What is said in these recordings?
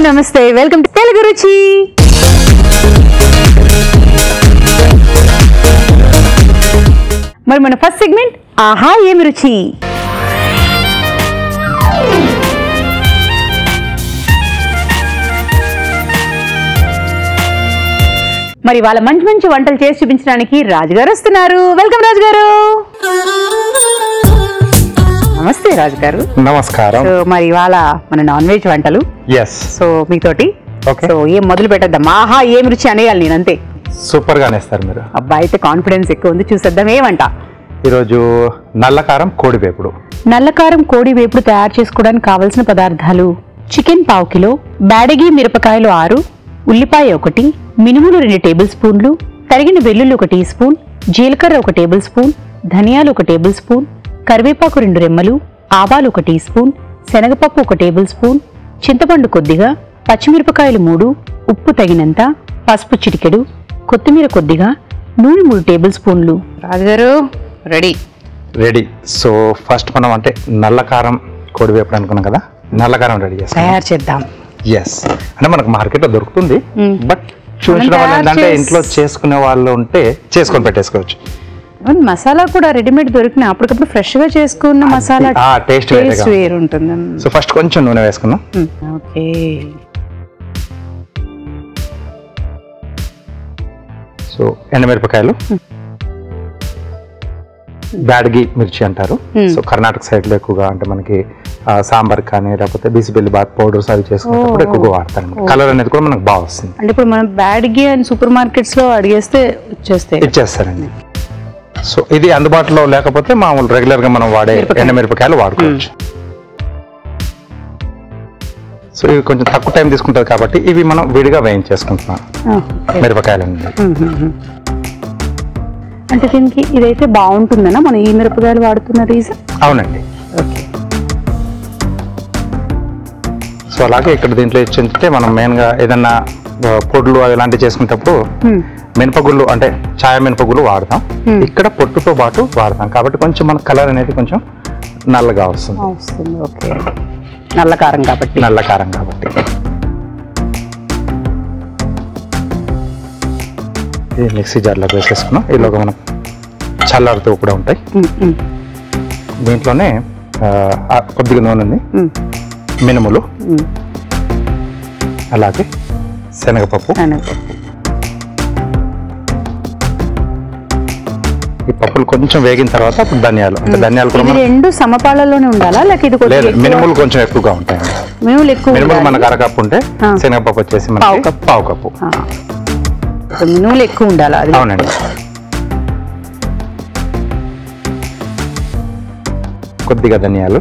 నమస్తే welcome to Telugu రుచి మరి మన ఫస్ట్ సెగ్మెంట్ ఆహా ఏమి రుచి మరి వాళ్ళ మంచి మంచి వంటలు చేసి చూపించడానికి రాజుగారు వస్తున్నారు వెల్కమ్ రాజుగారు నమస్తే రాజుగారు నమస్కారం మరి వాళ్ళ మన నాన్ వెజ్ వంటలు సో మీతోటి సో ఏం మొదలు పెట్టద్దాం ఆహా ఏమి రుచి అనేయాలి నేను అంతే సూపర్ గానే ఇస్తారు మీరు అబ్బాయి అయితే కాన్ఫిడెన్స్ ఎక్కువ ఉంది చూసేద్దాం ఏమంట ఈరోజు నల్లకారం కోడి వేపుడు నల్లకారం కోడి వేపుడు తయారు చేసుకోవడానికి కావలసిన పదార్థాలు చికెన్ 1/2 కిలో బ్యాడగి మిరపకాయలు 6 ఉల్లిపాయ 1 మినుములు 2 టేబుల్ స్పూన్లు తరిగిన వెల్లుల్లి 1 టీ స్పూన్ జీలకర్ర 1 టేబుల్ స్పూన్ ధనియాలు 1 టేబుల్ స్పూన్ కరివేపాకు 2 రెమ్మలు ఆవాలు 1 టీ స్పూన్ శనగపప్పు 1 టేబుల్ స్పూన్ చింతపండు కొద్దిగా పచ్చిమిరపకాయలు 3 ఉప్పు తగినంత పసుపు చిటికెడు కొత్తిమీర కొద్దిగా నూనె 3 టేబుల్ స్పూన్లు రాజుగారు రెడీ సో ఫస్ట్ మనం అంటే నల్లకారం కోడి వేపుడు అనుకున్నాం కదా నల్లకారం రెడీ చేస్తాం తయారు చేద్దాం ఎస్ అంటే మనకు మార్కెట్లో దొరుకుతుంది బట్ చూసిన వాళ్ళు ఏంటంటే ఇంట్లో చేసుకునే వాళ్ళు ఉంటే చేసుకొని పెట్టేసుకోవచ్చు మసాలా కూడా రెడీమేడ్ దొరికిన అప్పటికప్పుడు ఫ్రెష్ గా చేసుకున్న మసాలా టేస్ట్ వేరు ఉంటుంది సో ఫస్ట్ కొంచెం నూనె వేసుకున్నాం ఓకే సో ఎండుమిరపకాయలు బ్యాడగి మిర్చి అంటారు సో కర్ణాటక సైడ్ లో ఎక్కువగా అంటే మనకి సాంబార్ కానీ లేకపోతే బిసిబెల్లి బాత్ పౌడర్స్ అవి చేసుకున్నప్పుడు ఎక్కువగా వాడతారు కలర్ అనేది కూడా మనకు బాగా వస్తుంది అంటే ఇప్పుడు మనం బ్యాడగి అని సూపర్ మార్కెట్స్ లో అడిగేస్తే ఇచ్చేస్తారండి సో ఇది అందుబాటులో లేకపోతే మామూలు రెగ్యులర్ గా మనం వాడే ఎండుమిరపకాయలు వాడుకోవచ్చు సో ఇవి కొంచెం తక్కువ టైం తీసుకుంటుంది కాబట్టి ఇవి మనం విడిగా వేయించేసుకుంటున్నాం మిరపకాయలండి అంటే దీనికి ఇదైతే బాగుంటుందన్నా మనం ఈ మిరపకాయలు వాడుతున్న రీజన్ అవునండి ఓకే సో అలాగే ఇక్కడ దీంట్లో ఇచ్చింటే మనం మెయిన్గా ఏదన్నా పొడులు ఇలాంటివి చేసుకునేటప్పుడు మినపగుళ్ళు అంటే ఛాయ మినపగుళ్ళు వాడతాం ఇక్కడ పొట్టుతో పాటు వాడతాం కాబట్టి కొంచెం మన కలర్ అనేది కొంచెం నల్లగా వస్తుంది ఓకే నల్లకారం కాబట్టి ఇది మిక్సీ జార్లోకి వేసేసుకున్నాం ఈలోగా మనం చల్లారుతూ కూడా ఉంటాయి దీంట్లోనే కొద్దిగా నూనె ఉంది మినుములు అలాగే శనగపప్పు ఈ పప్పులు కొంచెం వేగిన తర్వాత అప్పుడు ధనియాలు అంటే ధనియాలు కూడా రెండు సమపాలలోనే ఉండాలా లేక ఇది లేదు మినుములు కొంచెం ఎక్కువగా ఉంటాయి మినుములు మనకు అరకప్పు ఉంటే శనగపప్పు వచ్చేసి మనకి పావు కప్పు మినుములు ఎక్కువ ఉండాలా అవునండి కొద్దిగా ధనియాలు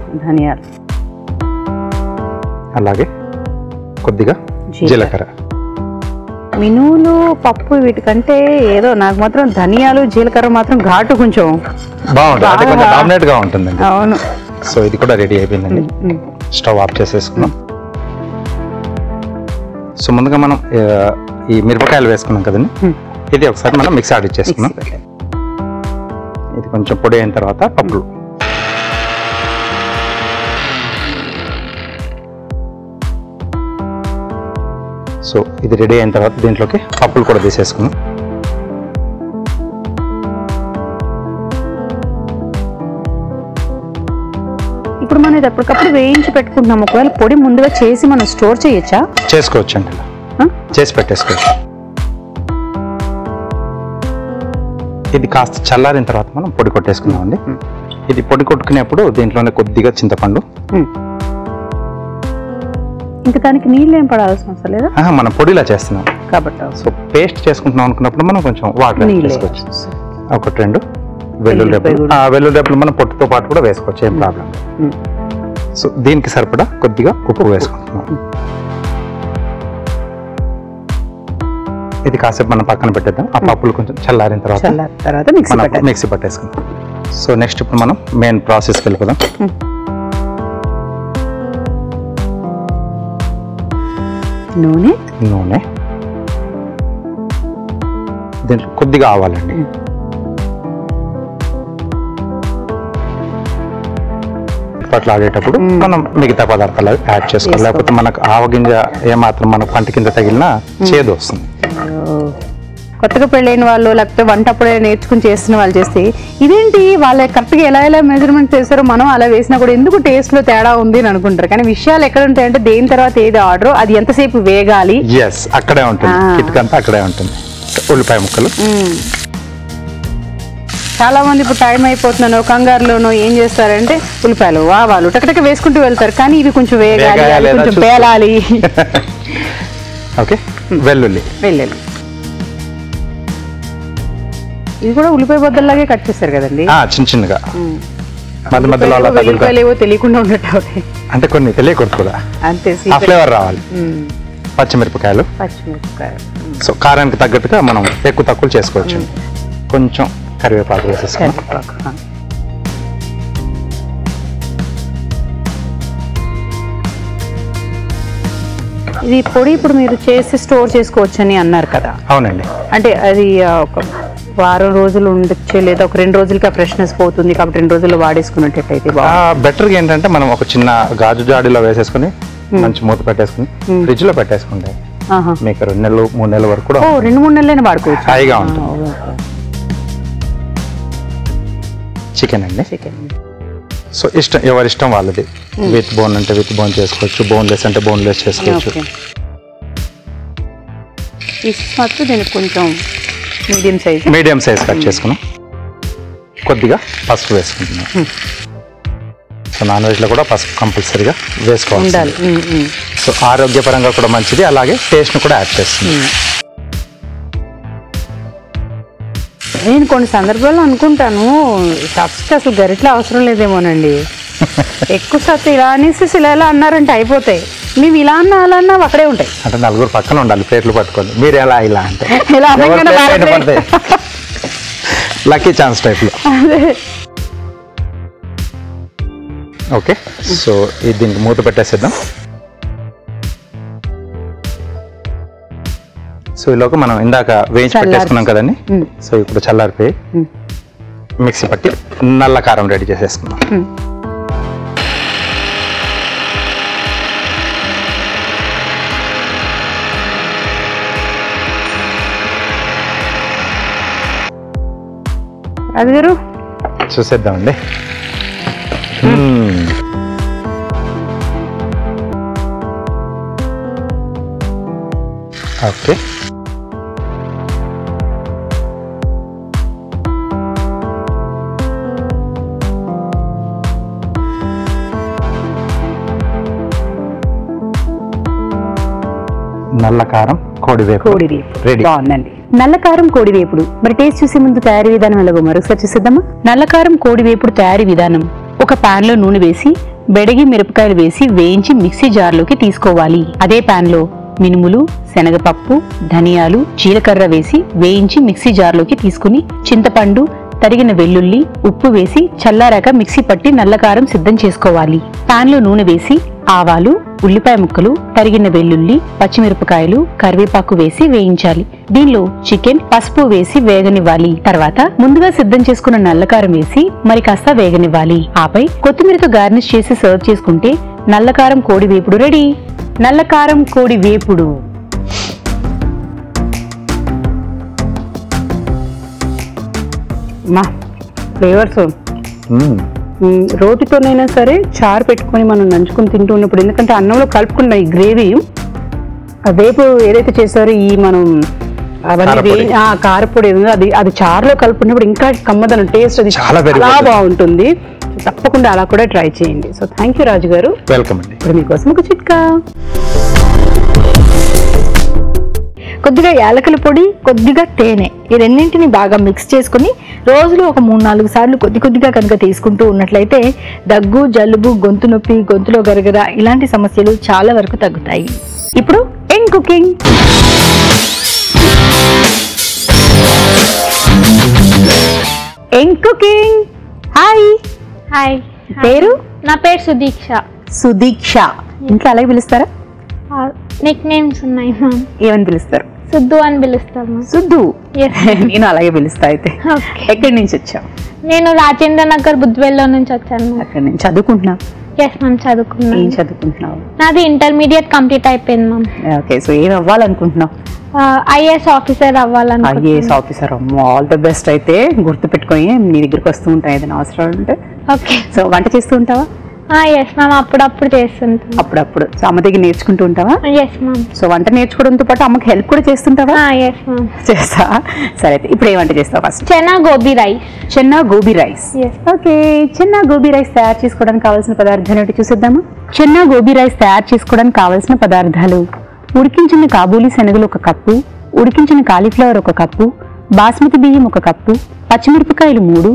అలాగే కొద్దిగా జీలకర్ర మినుములు పప్పు వీటికంటే ఏదో నాకు మాత్రం ధనియాలు జీలకర్ర మాత్రం ఘాటు కొంచెం బాగుంటుంది డామినేట్ గా ఉంటుందండి అవును సో ఇది కూడా రెడీ అయిపోయిందండి స్టవ్ ఆఫ్ చేసేసుకున్నాం సో ముందుగా మనం ఈ మిరపకాయలు వేసుకున్నాం కదండి ఇది ఒకసారి మనం మిక్సీ ఆడిచ్చేసుకున్నాం ఇది కొంచెం పొడి అయిన తర్వాత పప్పులు సో ఇది రెడీ అయిన తర్వాత దీంట్లోకి పప్పులు కూడా తీసేసుకున్నాం ఇప్పుడు మనం ఇది ఎప్పటికప్పుడు వేయించి పెట్టుకుంటున్నాం ఒకవేళ పొడి ముందుగా చేసి మనం స్టోర్ చేయొచ్చా చేసుకోవచ్చు అండి చేసి పెట్టేసుకోవచ్చు ఇది కాస్త చల్లారిన తర్వాత మనం పొడి కొట్టేసుకున్నాం అండి ఇది పొడి కొట్టుకునేప్పుడు దీంట్లోనే కొద్దిగా చింతపండు ఇంకా దానికి నీళ్ళు ఏం పడాల్సిన అవసరం లేదా మనం పొడిలా చేస్తున్నాం కాబట్టి సో పేస్ట్ చేసుకుంటున్నాం అనుకున్నప్పుడు మనం కొంచెం వాటర్ వేసుకోవచ్చు ఒకటి 2 వెల్లుల్లి రెబ్బలు మనం పొట్టుతో పాటు కూడా వేసుకోవచ్చు ఏం ప్రాబ్లం సో దీనికి సరిపడా కొద్దిగా ఉప్పు వేసుకుంటున్నాం ఇది కాసేపు మనం పక్కన పెట్టేద్దాం ఆ పప్పులు కొంచెం చల్లారిన తర్వాత మిక్సీ పట్టేసుకుందాం సో నెక్స్ట్ ఇప్పుడు మనం మెయిన్ ప్రాసెస్కి వెళ్ళిపోదాం నూనె దీంట్లో కొద్దిగా ఆవాలండి చిటపట్లు ఆడేటప్పుడు మనం మిగతా పదార్థాలు యాడ్ చేసుకోవాలి. లేకపోతే మనకు ఆవగింజ ఏమాత్రం మనకు పంట కింద తగిలినా చేదు వస్తుంది. కొత్తగా పెళ్ళైన వాళ్ళు లేకపోతే వంట అప్పుడే నేర్చుకుని చేస్తున్న వాళ్ళు చేస్తే ఇదేంటి వాళ్ళ కరెక్ట్గా ఎలా మెజర్మెంట్ చేస్తారో మనం అలా వేసినా కూడా ఎందుకు టేస్ట్ లో తేడా ఉంది అని అనుకుంటారు. కానీ విషయాలు ఎక్కడ ఉంటాయంటే దేని తర్వాత ఏది ఆర్డర్ అది ఎంతసేపు వేగాలి అక్కడే ఉంటుంది, కిటికంతా అక్కడే ఉంటుంది. ఉల్లిపాయ ముక్కలు చాలా మంది ఇప్పుడు టైం అయిపోతున్నాను కంగారులోనో ఏం చేస్తారంటే ఉల్లిపాయలు ఆవాలు టకటక వేసుకుంటూ వెళ్తారు. కానీ ఇవి కొంచెం వేగాలి, కొంచెం పేలాలి. ఓకే, వెల్లుల్లి ఇది కూడా ఉల్లిపాయ బద్దల్లాగే కట్ చేస్తారు కదండి, చిన్న చిన్నగా. మధ్య మధ్యలో ఉల్లిపాయలు ఏవో తెలియకుండా ఉండటం అంటే కొన్ని తెలియకూడదు కూడా, అంతే ఫ్లేవర్ రావాలి. పచ్చిమిరపకాయలు సో కారానికి తగ్గట్టుగా మనం ఎక్కువ తక్కువ చేసుకోవచ్చు. కొంచెం కరివేపాకు వేసేసుకున్నాం. ఇది పొడి ఇప్పుడు మీరు చేసి స్టోర్ చేసుకోవచ్చు అని అన్నారు కదా? అవునండి. అంటే అది ఒక వారం రోజులు ఉండొచ్చు లేదా ఒక 2 రోజులకి ఆ ఫ్రెష్నెస్ పోతుంది కాబట్టి 2 రోజుల్లో వాడేసుకున్నట్టయితే బెటర్గా ఏంటంటే మనం ఒక చిన్న గాజు జాడీలో వేసేసుకుని మంచి మూత పెట్టేసుకుని ఫ్రిడ్జ్ లో పెట్టేసుకుంటే మీకు 2 నెలలు 3 నెలల వరకు కూడా 2-3 నెలలైనా వాడుకోవచ్చు, హాయిగా ఉంటుంది. చికెన్ అండి. సో ఇష్టం, ఎవరి ఇష్టం వాళ్ళది. విత్ బోన్ అంటే విత్ బోన్ చేసుకోవచ్చు, బోన్లెస్ అంటే బోన్లెస్ చేసుకోవచ్చు. దీనికి కొంచెం మీడియం సైజ్ కట్ చేసుకున్నాం. కొద్దిగా పసుపు వేసుకుంటున్నాం. సో నాన్ వెజ్ లో కూడా పసుపు కంపల్సరీగా వేసుకోవాలి. సో ఆరోగ్యపరంగా కూడా మంచిది, అలాగే టేస్ట్ ను కూడా యాడ్ చేస్తుంది. నేను కొన్ని సందర్భాల్లో అనుకుంటాను సబ్స్కి అసలు గరిట్లో అవసరం లేదేమోనండి. ఎక్కువ శాతం ఇలా అనేసి ఇలా అన్నారంటే అయిపోతాయి. మేము ఇలా అన్నా అలా అన్నా అక్కడే ఉంటాయి. అంటే 4 పక్కన ఉండాలి ప్లేట్లు పట్టుకొని. మీరు ఎలా ఇలా అంటే లక్కీ ఛాన్స్ టైప్ లో. ఓకే, సో దీనికి మూత పెట్టేసేద్దాం. సో ఈలోకి మనం ఇందాక వేయించి పెట్టేసుకున్నాం కదండి. సో ఇప్పుడు చల్లారిపోయి మిక్సీ పట్టి నల్ల కారం రెడీ చేసేసుకున్నాం. అది గారు చూసేద్దామండి. ఓకే, నల్ల కారం కోడివేపుడు రెడీ. బాగుందండి. నల్లకారం కోడివేపుడు. మరి టేస్ట్ చూసే ముందు తయారీ విధానం ఎలాగో మరొకసారి చూసేద్దామా? నల్లకారం కోడివేపుడు తయారీ విధానం: ఒక పాన్ లో నూనె వేసి బెడగి మిరపకాయలు వేసి వేయించి మిక్సీ జార్లోకి తీసుకోవాలి. అదే పాన్ లో మినుములు, శనగపప్పు, ధనియాలు, జీలకర్ర వేసి వేయించి మిక్సీ జార్లోకి తీసుకుని చింతపండు, తరిగిన వెల్లుల్లి, ఉప్పు వేసి చల్లారాక మిక్సీ పట్టి నల్లకారం సిద్ధం చేసుకోవాలి. పాన్ లో నూనె వేసి ఆవాలు, ఉల్లిపాయ ముక్కలు, తరిగిన వెల్లుల్లి, పచ్చిమిరపకాయలు, కరివేపాకు వేసి వేయించాలి. దీనిలో చికెన్, పసుపు వేసి వేగనివ్వాలి. తర్వాత ముందుగా సిద్ధం చేసుకున్న నల్లకారం వేసి మరి కాస్త వేగనివ్వాలి. ఆపై కొత్తిమీరతో గార్నిష్ చేసి సర్వ్ చేసుకుంటే నల్లకారం కోడి వేపుడు రెడీ. నల్లకారం కోడి వేపుడు. మా ఫ్లేవర్స్ రోటితోనైనా సరే చారు పెట్టుకొని మనం నంచుకొని తింటూ ఉన్నప్పుడు, ఎందుకంటే అన్నంలో కలుపుకున్న ఈ గ్రేవీ, ఆ వేపు ఏదైతే చేశారో ఈ మనం అవన్నీ కారపొడి అది చారులో కలుపుకున్నప్పుడు ఇంకా కమ్మదనం టేస్ట్ అది చాలా బాగుంటుంది. తప్పకుండా అలా కూడా ట్రై చేయండి. సో థ్యాంక్ యూ రాజు గారు. వెల్కమ్ అండి. ఇప్పుడు మీకోసం ఒక చిట్కా: కొద్దిగా యాలకుల పొడి, కొద్దిగా తేనె, ఈ రెండింటిని బాగా మిక్స్ చేసుకుని రోజులో ఒక 3-4 సార్లు కొద్దిగా కనుక తీసుకుంటూ ఉన్నట్లయితే దగ్గు, జలుబు, గొంతు నొప్పి, గొంతులో గరగర ఇలాంటి సమస్యలు చాలా వరకు తగ్గుతాయి. ఇప్పుడు young cooking. Young cooking. Hi. Hi. పేరు? నా పేరు సుదీక్ష. సుదీక్ష. ఇంట్లో అలాగే పిలుస్తారా? నిక్ నేమ్స్ ఉన్నాయి మ్యామ్. ఏమని పిలుస్తారు? సుద్దు అని పిలుస్తాను. సుద్దు. నేను అలాగే పిలుస్తా. అయితే ఎక్కడి నుంచి వచ్చావు? నేను రాజేంద్ర నగర్ బుద్వేల్లో నుంచి వచ్చాను. అక్కడ నుంచి చదువుకుంటున్నా. ఎస్ మ్యామ్ చదువుకున్నాను. ఏం చదువుకుంటున్నావు? నాది ఇంటర్మీడియట్ కంప్లీట్ అయిపోయింది మ్యామ్. ఓకే, సో ఏం అవ్వాలనుకుంటున్నావు? ఐఏఎస్ ఆఫీసర్ అవ్వాలని. ఐఏఎస్ ఆఫీసర్, అమ్మో ఆల్ ద బెస్ట్. అయితే గుర్తు పెట్టుకొని నీ దగ్గరికి వస్తూ ఉంటాయి ఏదైనా అవసరం ఉంటే. ఓకే. సో వంట చేస్తూ ఉంటావా? ఎస్ మ్యామ్, అప్పుడప్పుడు చేస్తుంటాను. అప్పుడప్పుడు. సో అమ్మ దగ్గర నేర్చుకుంటూ ఉంటావా? Yes ma'am. సో వంట నేర్చుకోవడంతో పాటు అమ్మకి హెల్ప్ కూడా చేస్తుంటావా? Yes ma'am. చేస్తా. సరే, అయితే ఇప్పుడు ఏ వంట చేస్తావు first? Chenna gobi rice. Chenna gobi rice. Yes. Okay, chenna gobi rice తయారు చేసుకోవడానికి కావాల్సిన పదార్థాలు ఏంటి చూసేద్దామా? చెన్నా గోబీ రైస్ తయారు చేసుకోవడానికి కావాల్సిన పదార్థాలు: ఉడికించిన కాబూలీ శనగలు 1 కప్పు, ఉడికించిన కాలీఫ్లవర్ 1 కప్పు, బాస్మతి బియ్యం 1 కప్పు, పచ్చిమిరపకాయలు 3,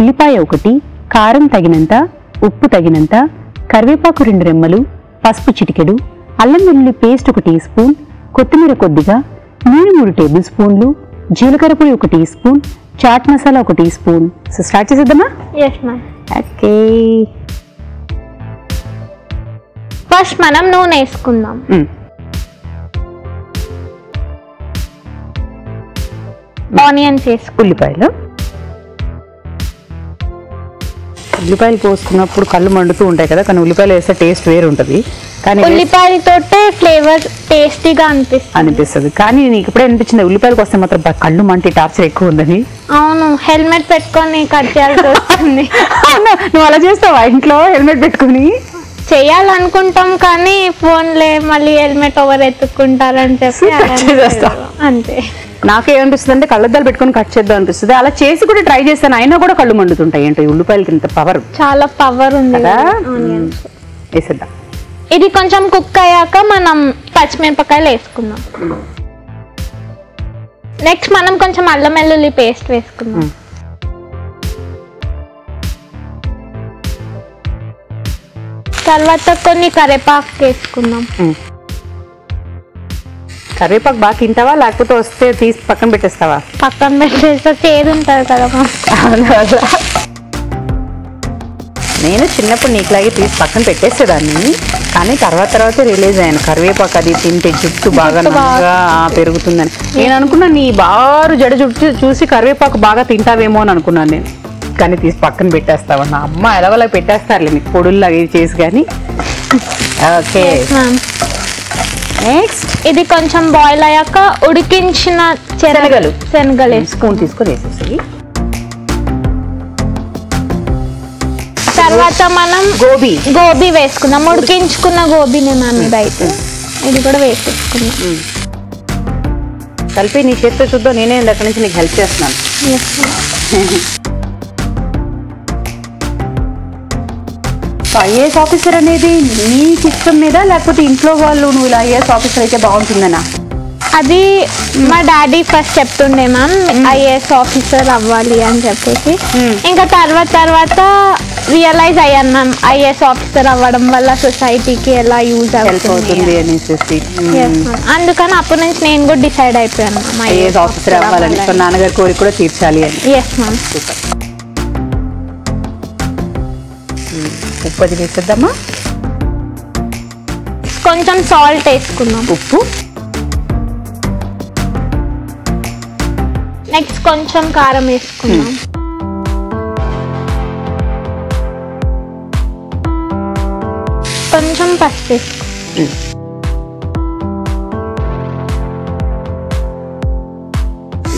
ఉల్లిపాయ 1, కారం తగినంత, ఉప్పు తగినంత, కరివేపాకు 2 రెమ్మలు, పసుపు చిటికెడు, అల్లం వెల్లుల్లి పేస్ట్ 1 టీ స్పూన్, కొత్తిమీర కొద్దిగా, నూనె 3 టేబుల్ స్పూన్లు, జీలకర్ర పొడి 1 tea spoon, chaat masala 1 tea spoon. So start చేసేద్దామా? Yes ma'am. ఓకే. ఫస్ట్ మనం నూనె వేసుకుందాం. ఆనియన్స్ వేసుకుందాం. ఉల్లిపాయలు పోసుకున్నప్పుడు కళ్ళు మండుతూ ఉంటాయి కదా, కానీ ఉల్లిపాయలు వేస్తే టేస్ట్ వేరు ఉంటుంది. కానీ ఉల్లిపాయలతోటే ఫ్లేవర్ టేస్టీగా అనిపిస్తుంది. కానీ నీకు ఇప్పుడే అనిపించింది ఉల్లిపాయలకు వస్తే మాత్రం కళ్ళు మంటి టార్చర్ ఎక్కువ ఉందని? అవును, హెల్మెట్ పెట్టుకొని కట్ చేయాల్సి వస్తుంది. నువ్వు అలా చేస్తావా ఇంట్లో హెల్మెట్ పెట్టుకుని? చేయాలనుకుంటాం కానీ ఫోన్లే మళ్ళీ హెల్మెట్ ఓవర్ ఎత్తుకుంటారని చెప్పి అంతే. నాకేమనిపిస్తుంది అంటే కళ్ళద్దాలు పెట్టుకుని కట్ చేద్దాం అనిపిస్తుంది. అలా చేసి కూడా ట్రై చేస్తాను, అయినా కూడా కళ్ళు మండుతుంటాయి. ఏంటో ఉల్లిపాయలకి ఇంత పవర్, చాలా పవర్ ఉంది కదా. ఆనియన్స్ వేసేద్దాం. ఇది కొంచెం కుక్ అయ్యాక మనం పచ్చిమిరపకాయలు వేసుకుందాం. నెక్స్ట్ మనం కొంచెం అల్లం వెల్లుల్లి పేస్ట్ వేసుకుందాం. తర్వాత కొన్ని కరివేపాకు వేసుకుందాం. కరివేపాకు బాగా తింటావా, లేకపోతే వస్తే తీసి పక్కన పెట్టేస్తావా? పక్కన పెట్టేస్తే చేదు ఉంటుంది కదా. నేను చిన్నప్పుడు నీకులాగే తీసి పక్కన పెట్టేసేదాన్ని, కానీ తర్వాత రిలీజ్ అయ్యాను కరివేపాకు అది తింటే జుట్టు బాగా పెరుగుతుందని. నేను అనుకున్నా నీ బారు జడ జుట్టు చూసి కరివేపాకు బాగా తింటావేమో అని అనుకున్నాను నేను, కానీ తీసి పక్కన పెట్టేస్తావా? నా అమ్మ ఎలాగోలా పెట్టేస్తారులే మీకు పొడుల్లాగా చేసి. కానీ ఓకే, నెక్స్ట్ ఇది కొంచెం బాయిల్ అయ్యాక ఉడికించిన శనగలు స్పూన్ తీసుకొని వేసేసి, తర్వాత మనం గోబీ వేసుకుందాం. ఉడికించుకున్న గోబీని మ్యామ్ ఇదైతే ఇది కూడా వేసేసుకుందాం. కలిపి నీ చేతితో చూద్దాం, నేనే అక్కడి నుంచి నీకు హెల్ప్ చేస్తున్నాను. ఐఏఎస్ ఆఫీసర్ అనేది నీకు ఇష్టం మీద, లేకపోతే ఇంట్లో వాళ్ళు నువ్వు ఇలా ఐఏఎస్ ఆఫీసర్ అయితే బాగుంటుందనా? అది మా డాడీ ఫస్ట్ చెప్తుండే మ్యామ్ ఐఏఎస్ ఆఫీసర్ అవ్వాలి అని చెప్పేసి. ఇంకా తర్వాత రియలైజ్ అయ్యాను మ్యామ్ ఐఏఎస్ ఆఫీసర్ అవ్వడం వల్ల సొసైటీకి ఎలా యూజ్ అవుతుంది అనేసి. అందుకని అప్పటి నుంచి నేను కూడా డిసైడ్ అయిపోయాను మ్యామ్ ఐఏఎస్ ఆఫీసర్ అవ్వాలని. నాన్నగారి కోరిక కూడా తీర్చాలి అని. Yes ma'am. ఉప్పు అది వేసేద్దామా? కొంచెం సాల్ట్ వేసుకుందాం. ఉప్పు. నెక్స్ట్ కొంచెం కారం వేసుకుందాం. కొంచెం పసుపు వేసుకుందాం.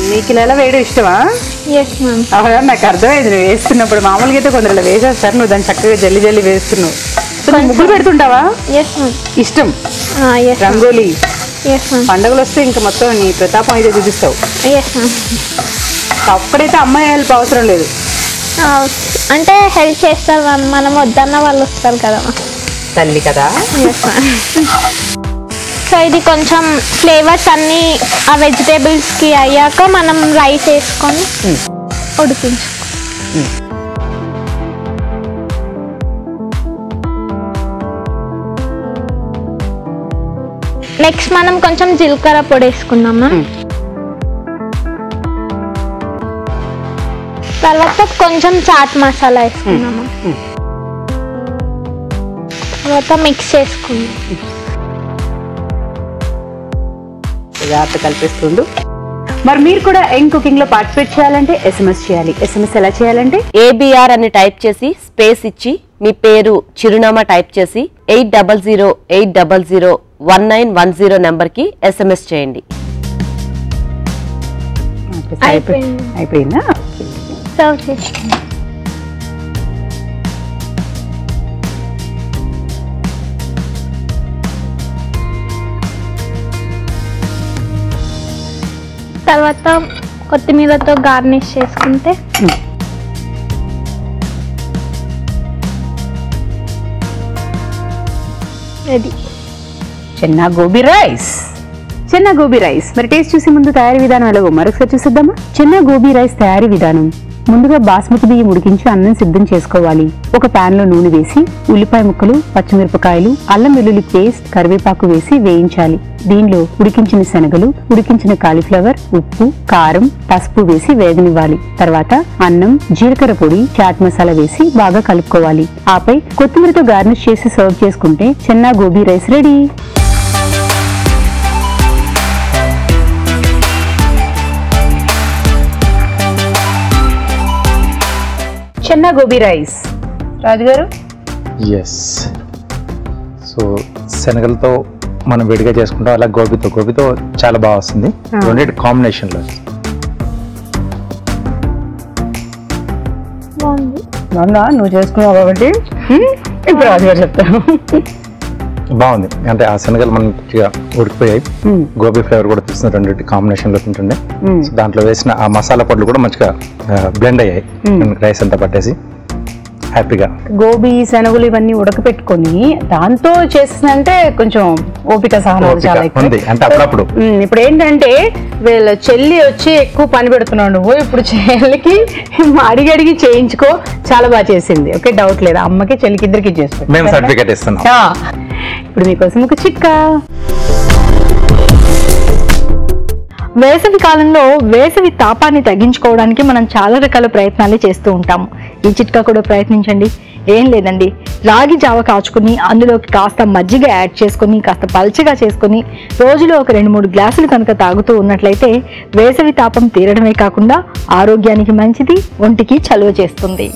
నీకు ఇలా వేయడం ఇష్టమా? Yes ma'am. అవునా, నాకు అర్థమైంది నువ్వు వేస్తున్నప్పుడు. మామూలుగా అయితే కొందరు ఇలా వేసేస్తారు, నువ్వు దాన్ని చక్కగా జల్లి వేస్తున్నావు. ముగ్గులు పెడుతుంటావా? Yes ma'am. ఇష్టం రంగోలీ. పండుగలు వస్తే ఇంకా మొత్తం నీ ప్రతాపం అయితే చూపిస్తావు. అప్పుడైతే అమ్మాయి హెల్ప్ అవసరం లేదు, అంటే హెల్ప్ చేస్తారు మనం వద్దన్న వాళ్ళు వస్తారు కదా, తల్లి కదా. సో ఇది కొంచెం ఫ్లేవర్స్ అన్ని ఆ వెజిటేబుల్స్ కి అయ్యాక మనం రైస్ వేసుకొని ఉడికించు. నెక్స్ట్ మనం కొంచెం జీలకర్ర పొడి వేసుకుందామా. తర్వాత కొంచెం చాట్ మసాలా వేసుకుందామా. తర్వాత మిక్స్ చేసుకుందాం. జాగ్రత్త కలిపిస్తుండు. మరి మీరు కూడా యంగ్ కుకింగ్ లో పార్టిసిపేట్ చేయాలంటే SMS చేయాలి. SMS ఎలా చేయాలంటే ABR అని టైప్ చేసి స్పేస్ ఇచ్చి మీ పేరు చిరునామా టైప్ చేసి 8008001910 నెంబర్కి SMS చేయండి. అయిపోయిందా? సర్వ్ చేస్తాను. తర్వాత కొత్తిమీరతో గార్నిష్ చేసుకుంటే ready. Chenna gobi rice. Chenna gobi rice మరి టేస్ట్ చూసే ముందు తయారీ విధానం ఎలాగో మరొకసారి చూసిద్దామా. చెన్నా గోబీ రైస్ తయారీ విధానం: ముందుగా బాస్మతి బియ్యం ఉడికించి అన్నం సిద్ధం చేసుకోవాలి. ఒక పాన్ లో నూనె వేసి ఉల్లిపాయ ముక్కలు, పచ్చిమిరపకాయలు, అల్లం వెల్లుల్లి పేస్ట్, కరివేపాకు వేసి వేయించాలి. దీనిలో ఉడికించిన శనగలు, ఉడికించిన కాలీఫ్లవర్, ఉప్పు, కారం, పసుపు వేసి వేగనివ్వాలి. తర్వాత అన్నం, జీలకర్ర పొడి, చాట్ మసాలా వేసి బాగా కలుపుకోవాలి. ఆపై కొత్తిమీరతో గార్నిష్ చేసి సర్వ్ చేసుకుంటే Chenna gobi rice ready. Chenna gobi rice. రాజుగారు? ఎస్. సో శనగలతో మనం విడిగా చేసుకుంటాం, అలా గోబీతో చాలా బాగా వస్తుంది. రెండింటి కాంబినేషన్లో బాగుందా? నువ్వు చేసుకున్నావు కాబట్టి ఇప్పుడు రాజుగారు చెప్తాను. బాగుంది. అంటే ఆ శనగలు మంచిగా ఉడికిపోయాయి, గోబీ ఫ్లేవర్ కూడా తీసిన రెండింటి కాంబినేషన్లో తింటుండే. సో దాంట్లో వేసిన ఆ మసాలా పొడులు కూడా మంచిగా బ్లెండ్ అయ్యాయి రైస్ అంతా పట్టేసి హ్యాపీగా. గోబీ, శనగలు ఇవన్నీ ఉడకపెట్టుకొని దాంతో చేసిందంటే కొంచెం ఓపిక సహనం చాలా ఉంది. అంటే అప్పుడప్పుడు ఇప్పుడు ఏంటంటే వీళ్ళ చెల్లి వచ్చి ఎక్కువ పని పెడుతున్నావు నువ్వు. ఇప్పుడు చెల్లికి అడిగి చేయించుకో, చాలా బాగా చేసింది. ఓకే, డౌట్ లేదు. అమ్మకి చెల్లికి ఇద్దరికి చేస్తాం, మేము సర్టిఫికేట్ ఇస్తున్నాం. ఇప్పుడు మీకోసం ఒక చిట్కా. వేసవి కాలంలో వేసవి తాపాన్ని తగ్గించుకోవడానికి మనం చాలా రకాల ప్రయత్నాలు చేస్తూ ఉంటాము. ఈ చిట్కా కూడా ప్రయత్నించండి. ఏం లేదండి, రాగి జావ కాచుకుని అందులోకి కాస్త మజ్జిగ యాడ్ చేసుకుని కాస్త పల్చగా చేసుకుని రోజులో ఒక 2-3 గ్లాసులు కనుక తాగుతూ ఉన్నట్లయితే వేసవి తాపం తీరడమే కాకుండా ఆరోగ్యానికి మంచిది, ఒంటికి చలువ చేస్తుంది.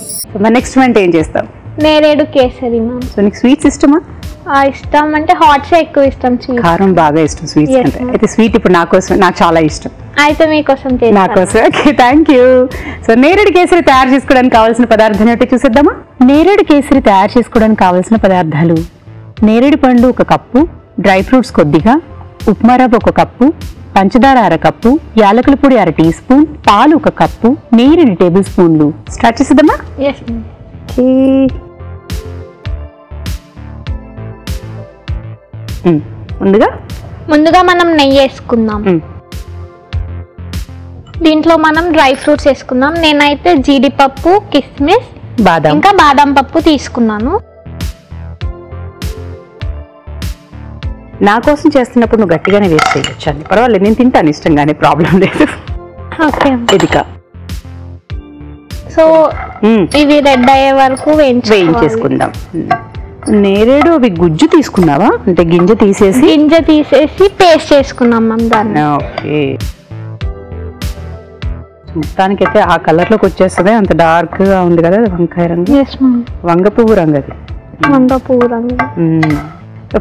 నెక్స్ట్ మంత్ ఏం చేస్తాం? నేరేడు కేసరి మ్యామ్. సో నీకు స్వీట్స్ ఇష్టమా? ఇష్టం అంటే హాట్స్ ఎక్కువ ఇష్టం. కారం బాగా ఇష్టం స్వీట్స్ అంటే. అయితే స్వీట్ ఇప్పుడు నాకు చాలా ఇష్టం. అయితే మీకోసం నా కోసం. Okay, thank you. సో నేరేడు కేసరి తయారు చేసుకోవడానికి కావాల్సిన పదార్థాలు ఏంటో చూసేద్దామా. నేరేడు కేసరి తయారు చేసుకోవడానికి కావాల్సిన పదార్థాలు: నేరేడు పండు 1 కప్పు, డ్రై ఫ్రూట్స్ కొద్దిగా, ఉప్మా రవ్వ 1 కప్పు, పంచదార 1/2 కప్పు, యాలకుల పొడి 1/2 టీ స్పూన్, పాలు 1 కప్పు, నెయ్యి 2 టేబుల్ స్పూన్లు. స్టార్ట్ చేసేద్దామా. ముందుగా మనం నెయ్యి వేసుకుందాం. దీంట్లో మనం డ్రై ఫ్రూట్స్ వేసుకుందాం. నేనైతే జీడిపప్పు, కిస్మిస్, ఇంకా బాదం పప్పు తీసుకున్నాను. నా కోసం చేస్తున్నప్పుడు నువ్వు గట్టిగానే వేస్ట్ చేయొచ్చు, పర్వాలేదు, నేను తింటాను ఇష్టంగానే, ప్రాబ్లం లేదు. ఓకే, ఇదిగా సో ఇవి రెడ్ అయ్యే వరకు వేయించేసుకుందాం. నేరేడు అవి గుజ్జు తీసుకున్నావా, అంటే గింజ తీసేసి పేస్ట్ చేసుకున్నాం మ్యామ్ దాన్ని. ఓకే, మొత్తానికైతే ఆ కలర్ లోకి వచ్చేస్తుంది. అంత డార్క్ గా ఉంది కదా వంకాయ రంగు, వంగ పువ్వు రంగు. అది వంగ పువ్వు రంగు.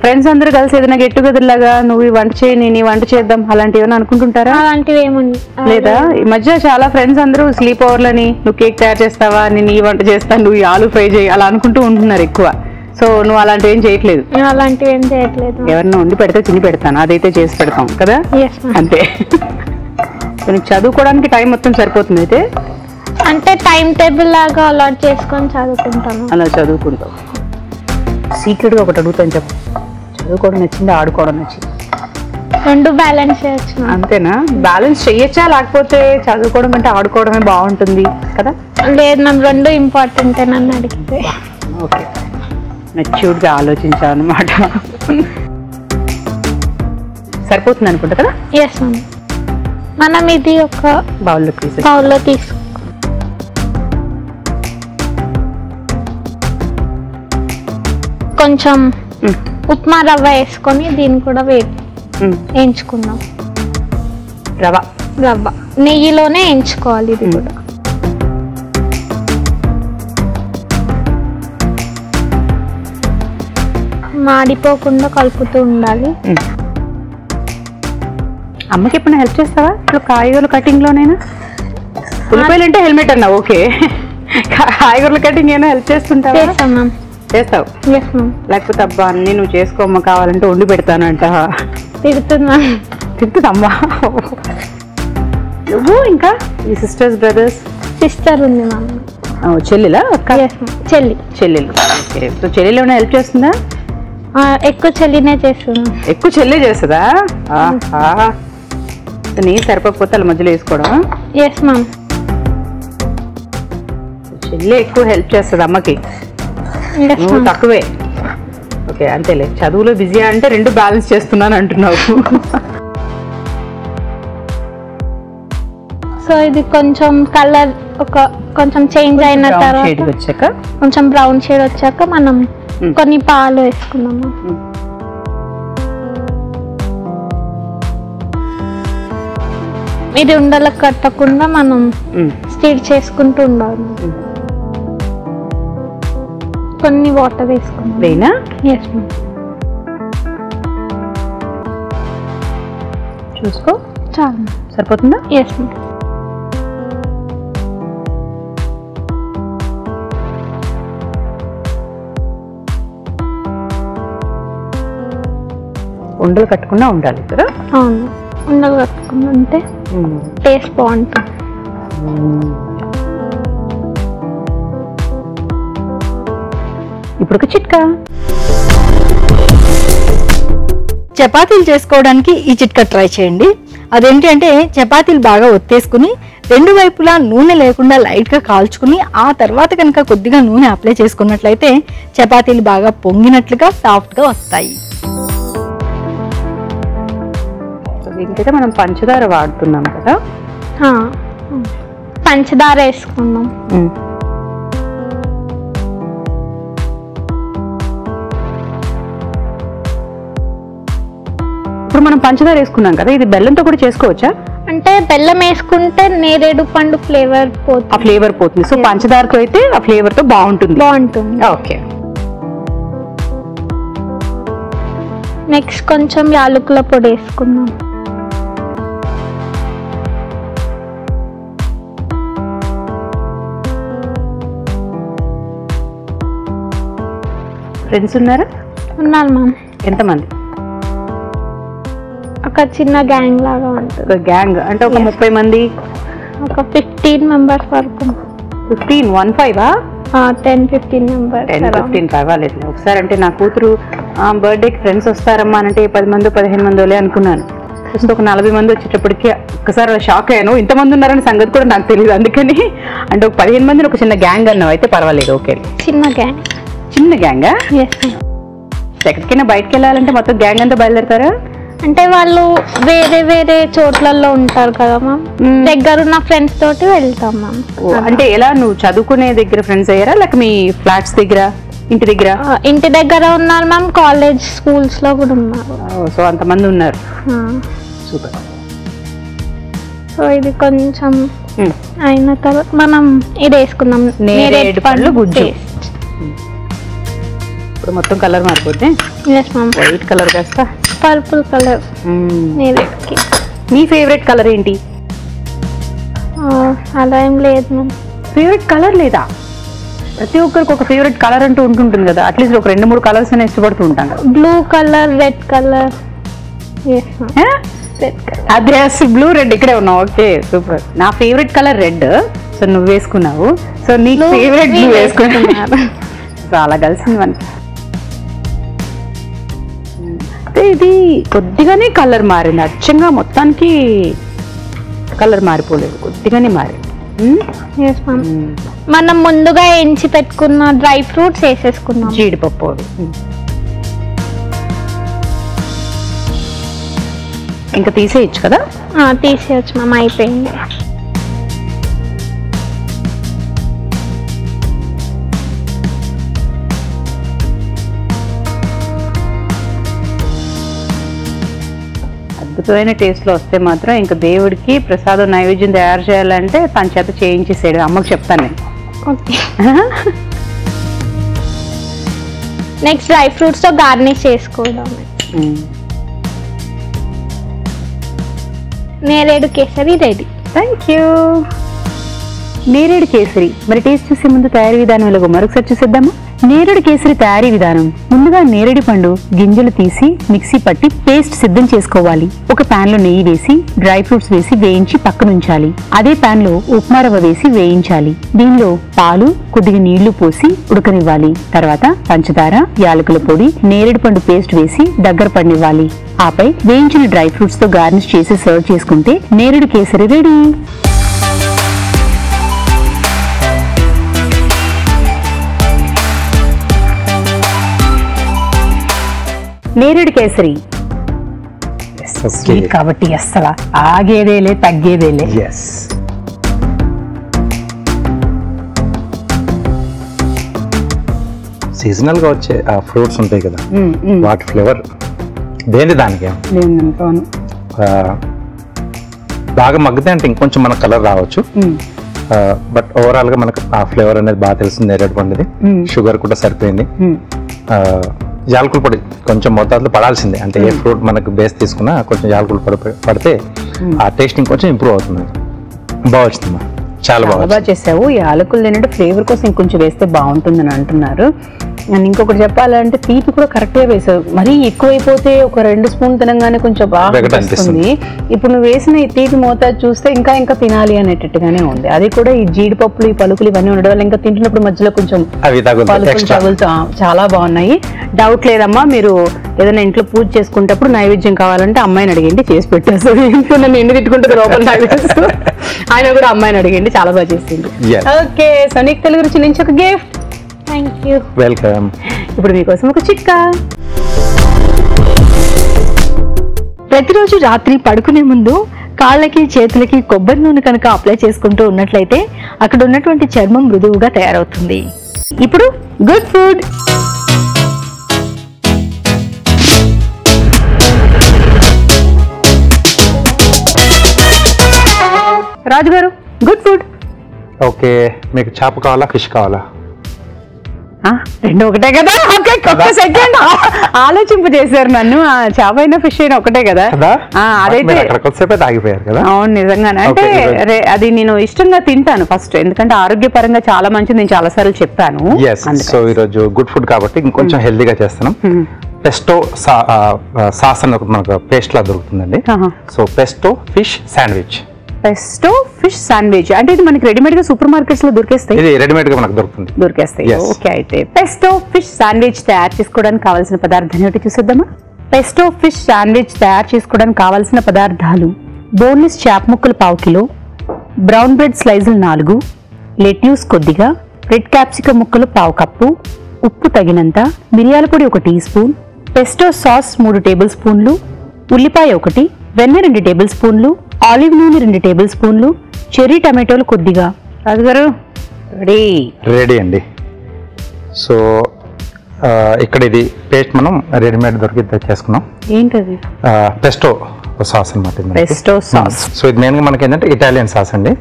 ఫ్రెండ్స్ అందరూ కలిసి ఏదైనా గెట్ టుగెదర్ లాగా నువ్వు ఈ వంట చేయి, నేను ఈ వంట చేద్దాం, అలాంటివి ఏమైనా అనుకుంటుంటారా? అలాంటివి ఏముంది లేదా? ఈ మధ్య చాలా ఫ్రెండ్స్ అందరూ స్లీప్ ఓవర్లని, నువ్వు కేక్ తయారు చేస్తావా, నేను ఈ వంట చేస్తాను, నువ్వు ఈ ఆలు ఫ్రై చేయి, అలా అనుకుంటూ ఉంటున్నారు ఎక్కువ. సో నువ్వు అలాంటివి ఏం చేయట్లేదు? అలాంటివి ఏం చేయట్లేదు. ఎవరన్నా వండి పెడితే తిని పెడతాను, అదైతే చేసి పెడతాం కదా, అంతే. నీకు చదువుకోవడానికి టైం మొత్తం సరిపోతుంది అయితే? అంటే టైం టేబుల్ లాగా అలాట్ చేసుకొని చదువుకుంటాను. అలా చదువుకుంటావు. సీక్రెట్గా ఒకటి అడుగుతాను, చెప్పు. చదువుకోవడం నచ్చిందా, ఆడుకోవడం నచ్చింది? రెండు బ్యాలెన్స్ చేయొచ్చు. అంతేనా? బ్యాలెన్స్ చేయొచ్చా, లేకపోతే చదువుకోవడం కంటే ఆడుకోవడమే బాగుంటుంది కదా? లేదు మ్యామ్, రెండు ఇంపార్టెంట్ నన్ను అడిగితే. ఓకే, మెచ్యూర్డ్గా ఆలోచించావు అన్నమాట. సరిపోతుంది అనుకుంటా కదా? Yes ma'am. మనం ఇది ఒక బౌల్లో తీసుకో. కొంచెం ఉప్మా రవ్వ వేసుకొని దీన్ని కూడా వేయించుకుందాం. రవ్వ నెయ్యిలోనే వేయించుకోవాలి. ఇది కూడా మాడిపోకుండా కలుపుతూ ఉండాలి. అమ్మకి ఎప్పుడైనా హెల్ప్ చేస్తావా ఇప్పుడు కాయగూరల కటింగ్లోనైనా? ఉల్లిపాయలు అంటే హెల్మెట్ అన్నా ఓకే, కాయగూరల కటింగ్ ఏమైనా హెల్ప్ చేస్తుంటావా? చేస్తాం మ్యామ్. చేస్తావు? Yes ma'am. లేకపోతే అబ్బా అన్నీ నువ్వు చేసుకోమ్మా కావాలంటే వండి పెడతానంట తిడుతున్నా. తింటుందమ్మా. నువ్వు ఇంకా ఈ సిస్టర్స్ బ్రదర్స్? సిస్టర్ ఉంది మ్యామ్. చెల్లెలా అక్క? Yes ma'am. చెల్లి. చెల్లెలు. ఓకే, సో చెల్లెలు ఏమైనా హెల్ప్ చేస్తుందా? ఎక్కువ చెల్లినే చేస్తున్నాం. ఎక్కువ చెల్లె చేస్తుందా? నీ సరిపోకపోతే వాళ్ళ మధ్యలో వేసుకోవడం? Yes ma'am. చెల్లె ఎక్కువ హెల్ప్ చేస్తుంది అమ్మకి, ఎస్ నువ్వు మ్యామ్. తక్కువే. ఓకే అంతేలే, చదువులో బిజీ అంటే రెండు బ్యాలెన్స్ చేస్తున్నాను అంటున్నావు. సో ఇది కొంచెం కలర్ కొంచెం చేంజ్ అయిన తర్వాత వచ్చాక కొంచెం బ్రౌన్ షేడ్ వచ్చాక మనం కొన్ని పాలు వేసుకున్నాము. ఇది ఉండలకు కట్టకుండా మనం స్టీర్ చేసుకుంటూ ఉండాలి. కొన్ని వాటర్ వేసుకున్నాం. వేనా? Yes ma'am. చూసుకో, చాలు. సరిపోతుందా? Yes ma'am. ఉండలు కట్టకుండా ఉండాలి కదా? అవును, ఉండలు కట్టుకుని ఉంటే టేస్ట్ బాగుంటుంది. ఇప్పుడు ఒక చిట్కా. చపాతీలు చేసుకోవడానికి ఈ చిట్కా ట్రై చేయండి. అదేంటి అంటే చపాతీలు బాగా ఒత్తేసుకుని రెండు వైపులా నూనె లేకుండా లైట్గా కాల్చుకుని ఆ తర్వాత కనుక కొద్దిగా నూనె అప్లై చేసుకున్నట్లయితే చపాతీలు బాగా పొంగినట్లుగా సాఫ్ట్గా వస్తాయి. దీనికైతే మనం పంచదార వాడుతున్నాం కదా? పంచదార వేసుకున్నాం. ఇప్పుడు మనం పంచదార వేసుకున్నాం కదా, ఇది బెల్లంతో కూడా చేసుకోవచ్చా? అంటే బెల్లం వేసుకుంటే నేరేడు పండు ఫ్లేవర్ పోతుంది. ఆ ఫ్లేవర్ పోతుంది. సో పంచదారతో అయితే ఆ ఫ్లేవర్ తో బాగుంటుంది. ఓకే. నెక్స్ట్ కొంచెం యాలకుల పొడి వేసుకున్నాం. ఫ్రెండ్స్ ఉన్నారా? ఉన్నారు మ్యామ్. ఎంతమంది? ఒక చిన్న గ్యాంగ్ లాగా ఉంటుంది. ఒక గ్యాంగ్ అంటే ఒక 30 మంది, ఒక 15 మెంబర్స్ వరకు. 15 10-15 మెంబర్స్. 10-15 పర్వాలేదు. ఒకసారి అంటే నా కూతురు బర్త్డేకి ఫ్రెండ్స్ వస్తారమ్మా అంటే 10 మంది 15 మంది అనుకున్నాను. ఫస్ట్ ఒక 40 మంది వచ్చేటప్పటికి ఒక్కసారి షాక్ అయ్యాను. ఇంతమంది ఉన్నారని సంగతి కూడా నాకు తెలియదు. అందుకని అంటే ఒక 15 మందిని ఒక చిన్న గ్యాంగ్ అన్నావు, అయితే పర్వాలేదు. ఓకే, చిన్న గ్యాంగ్. చిన్న గ్యాంగా? ఎస్. ఎక్కడికైనా బయటకు వెళ్ళాలంటే మొత్తం గ్యాంగ్ అంతా బయలుదేరతారా? అంటే వాళ్ళు వేరే వేరే చోట్లలో ఉంటారు కదా మ్యామ్, దగ్గరున్న ఫ్రెండ్స్ తోటి వెళ్తాం మ్యామ్. అంటే ఎలా, నువ్వు చదువుకునే దగ్గర ఫ్రెండ్స్ అయ్యారా లేక మీ ఫ్లాట్స్ దగ్గర, ఇంటి దగ్గర? ఇంటి దగ్గర ఉన్నారు మ్యామ్, కాలేజ్ స్కూల్స్ లో కూడా ఉన్నారు. సో అంతమంది ఉన్నారు. సూపర్. సో ఇది కొంచెం అయిన తర్వాత మనం ఇది వేసుకుందాం, నేరేడు పండ్లు గుజ్జు. ఇప్పుడు మొత్తం కలర్ మారిపోతే ఎస్ మ్యామ్. వైట్ కలర్ కాస్త పర్పుల్ కలర్ నేరేడుకి. నీ ఫేవరెట్ కలర్ ఏంటి? అలా ఏం లేదు మ్యామ్. ఫేవరెట్ కలర్ లేదా? ప్రతి ఒక్కరికి ఒక ఫేవరెట్ కలర్ అంటూ ఉంటుంటుంది కదా, అట్లీస్ట్ ఒక 2-3 కలర్స్ అయినా ఇష్టపడుతూ ఉంటాం కదా. Blue colour, red colour. అదే బ్లూ రెడ్ ఇక్కడే ఉన్నావు. Okay super. నా ఫేవరెట్ కలర్ రెడ్, సో నువ్వు వేసుకున్నావు. సో నీ ఫేవరెట్ బ్లూ వేసుకున్నావు. చాలా కలిసింది మనకి. అయితే ఇది కొద్దిగానే కలర్ మారింది, అచ్చంగా మొత్తానికి కలర్ మారిపోలేదు, కొద్దిగానే మారింది. మనం ముందుగా ఎంచి పెట్టుకున్న డ్రై ఫ్రూట్స్ వేసేసుకున్నాం. జీడిపప్పు ఇంకా తీసేయచ్చు కదా? తీసేయచ్చు మ్యామ్, అయిపోయింది. అద్భుతమైన టేస్ట్లో వస్తే మాత్రం ఇంకా దేవుడికి ప్రసాదం నైవేద్యం తయారు చేయాలంటే తన చేత చేయించేసాడు. అమ్మకు చెప్తాను నేను. ఓకే. నెక్స్ట్ డ్రై ఫ్రూట్స్ తో గార్నిష్ చేసుకోవడం. నేరేడు కేసరి రెడీ. Thank you. నేరేడు కేసరి మరి టేస్ట్ చూసే ముందు తయారీ విధానంలో మరొకసారి చూసేద్దామా? నేరేడు కేసరి తయారీ విధానం. ముందుగా నేరేడు పండు గింజలు తీసి మిక్సీ పట్టి పేస్ట్ సిద్ధం చేసుకోవాలి. ఒక పాన్ లో నెయ్యి వేసి డ్రై ఫ్రూట్స్ వేసి వేయించి పక్కనుంచాలి. అదే పాన్ లో ఉప్మా రవ్వ వేసి వేయించాలి. దీనిలో పాలు కొద్దిగా నీళ్లు పోసి ఉడకనివ్వాలి. తర్వాత పంచదార, యాలకుల పొడి, నేరేడు పండు పేస్ట్ వేసి దగ్గర పడినివ్వాలి. ఆపై వేయించిన డ్రై ఫ్రూట్స్ తో గార్నిష్ చేసి సర్వ్ చేసుకుంటే నేరేడు కేసరి రెడీ. నేరేడు కేసరి స్వీట్ కాబట్టి అస్సలు ఆగేదేలే తగ్గేదేలే. సీజనల్ గా వచ్చే ఆ ఫ్రూట్స్ ఉంటాయి కదా, వాటి ఫ్లేవర్ దేని దానికి బాగా మగ్గితే అంటే ఇంకొంచెం మన కలర్ రావచ్చు. బట్ ఓవరాల్ గా మనకు ఆ ఫ్లేవర్ అనేది బాగా తెలుస్తుంది. నేరేడు పండుది, షుగర్ కూడా సరిపోయింది. యాలకుల పొడి కొంచెం మోతాదులో పడాల్సిందే, అంటే ఏ ఫ్రూట్ మనకు బేస్ తీసుకున్నా కొంచెం యాలకుల పొడి పడితే ఆ టేస్ట్ ఇంకొంచెం ఇంప్రూవ్ అవుతుంది. బాగా వచ్చిందమ్మా, చాలా బాగా చేసావు. యాలకులు తినంటే ఫ్లేవర్ కోసం ఇంకొంచెం వేస్తే బాగుంటుందని అంటున్నారు. అండ్ ఇంకొకటి చెప్పాలంటే తీపి కూడా కరెక్ట్ గా వేసావు. మరీ ఎక్కువైపోతే ఒక 2 స్పూన్ తినగానే కొంచెం బాగా అనిపిస్తుంది. ఇప్పుడు నువ్వు వేసిన ఈ తీపి మోతాదు చూస్తే ఇంకా ఇంకా తినాలి అనేటట్టుగానే ఉంది. అది కూడా ఈ జీడిపప్పులు, ఈ పలుకులు ఇవన్నీ ఉండడం వల్ల ఇంకా తింటున్నప్పుడు మధ్యలో కొంచెం పలుకులు తగులుతూ చాలా బాగున్నాయి. డౌట్ లేదమ్మా, మీరు ఏదైనా ఇంట్లో పూజ చేసుకుంటప్పుడు నైవేద్యం కావాలంటే అమ్మాయిని అడిగండి, చేసి పెట్టేస్తుంది. ఇంట్లో నన్ను ఎండు తిట్టుకుంటుంది లోపల నైవేద్యం. ఆయన కూడా అమ్మాయిని అడిగండి, చాలా బాగా చేసింది. ఓకే, సో నీకు తెలుగు రుచి నుంచి ఒక గిఫ్ట్. Thank you. వెల్కమ్. ఇప్పుడు మీకోసం ఒక చిట్కా. ప్రతిరోజు రాత్రి పడుకునే ముందు కాళ్ళకి చేతులకి కొబ్బరి నూనె కనుక అప్లై చేసుకుంటూ ఉన్నట్లయితే అక్కడ ఉన్నటువంటి చర్మం మృదువుగా తయారవుతుంది. ఇప్పుడు గుడ్ ఫుడ్. రాజు గారు, గుడ్ ఫుడ్. ఓకే, మీకు చేప కావాలా, ఫిష్ కావాలా? రెండు ఒకటే కదా. ఒక్క సెకండ్ ఆలోచింపు చేశారు నన్ను. చేప అయినా ఫిష్ అయినా ఒకటే కదా. అదైతే ఆగిపోయారు కదా. అవును, నిజంగానే. అంటే అది నేను ఇష్టంగా తింటాను ఫస్ట్, ఎందుకంటే ఆరోగ్యపరంగా చాలా మంచిది, నేను చాలా సార్లు చెప్పాను. సో ఈ రోజు గుడ్ ఫుడ్ కాబట్టి ఇంకొంచెం హెల్దీగా చేస్తున్నాం. పెస్టో సాస్ అని మనకు పేస్ట్ లా దొరుకుతుందండి. So pesto fish sandwich. Pesto fish sandwich అంటే ఇది మనకి రెడీమేడ్ గా సూపర్ మార్కెట్స్ లో దొరికేస్తాయి. ఇది రెడీమేడ్ గా మనకు దొరికేస్తాయి. ఓకే, అయితే పెస్టో ఫిష్ శాండ్విచ్ తయారు చేసుకోవడానికి కావాల్సిన పదార్థాలు ఏమిటి చూసేద్దామా? పెస్టో ఫిష్ శాండ్విచ్ తయారు చేసుకోవడానికి కావాల్సిన పదార్థాలు: బోన్లెస్ చేప ముక్కలు 1/2 కిలో, బ్రౌన్ బ్రెడ్ స్లైజులు 4, లెట్యూస్ కొద్దిగా, రెడ్ క్యాప్సికమ్ ముక్కలు 1/2 కప్పు, ఉప్పు తగినంత, మిరియాల పొడి 1 tea spoon, pesto sauce 3 table స్పూన్లు, ఉల్లిపాయ 1, వెన్న 2 టేబుల్ స్పూన్లు, ఆలివ్ నూనె 2 టేబుల్ స్పూన్లు, చెర్రీ టమాటోలు కొద్దిగా. రాజుగారు రెడీ అండి. సో ఇక్కడ ఇది పేస్ట్ మనం రెడీమేడ్ దొరికి తెచ్చేసుకున్నాం. ఏంటది? పెస్టో సాస్ అనమాట. Pesto sauce. సో ఇది మెయిన్ గా మనకి ఏంటంటే ఇటాలియన్ సాస్ అండి.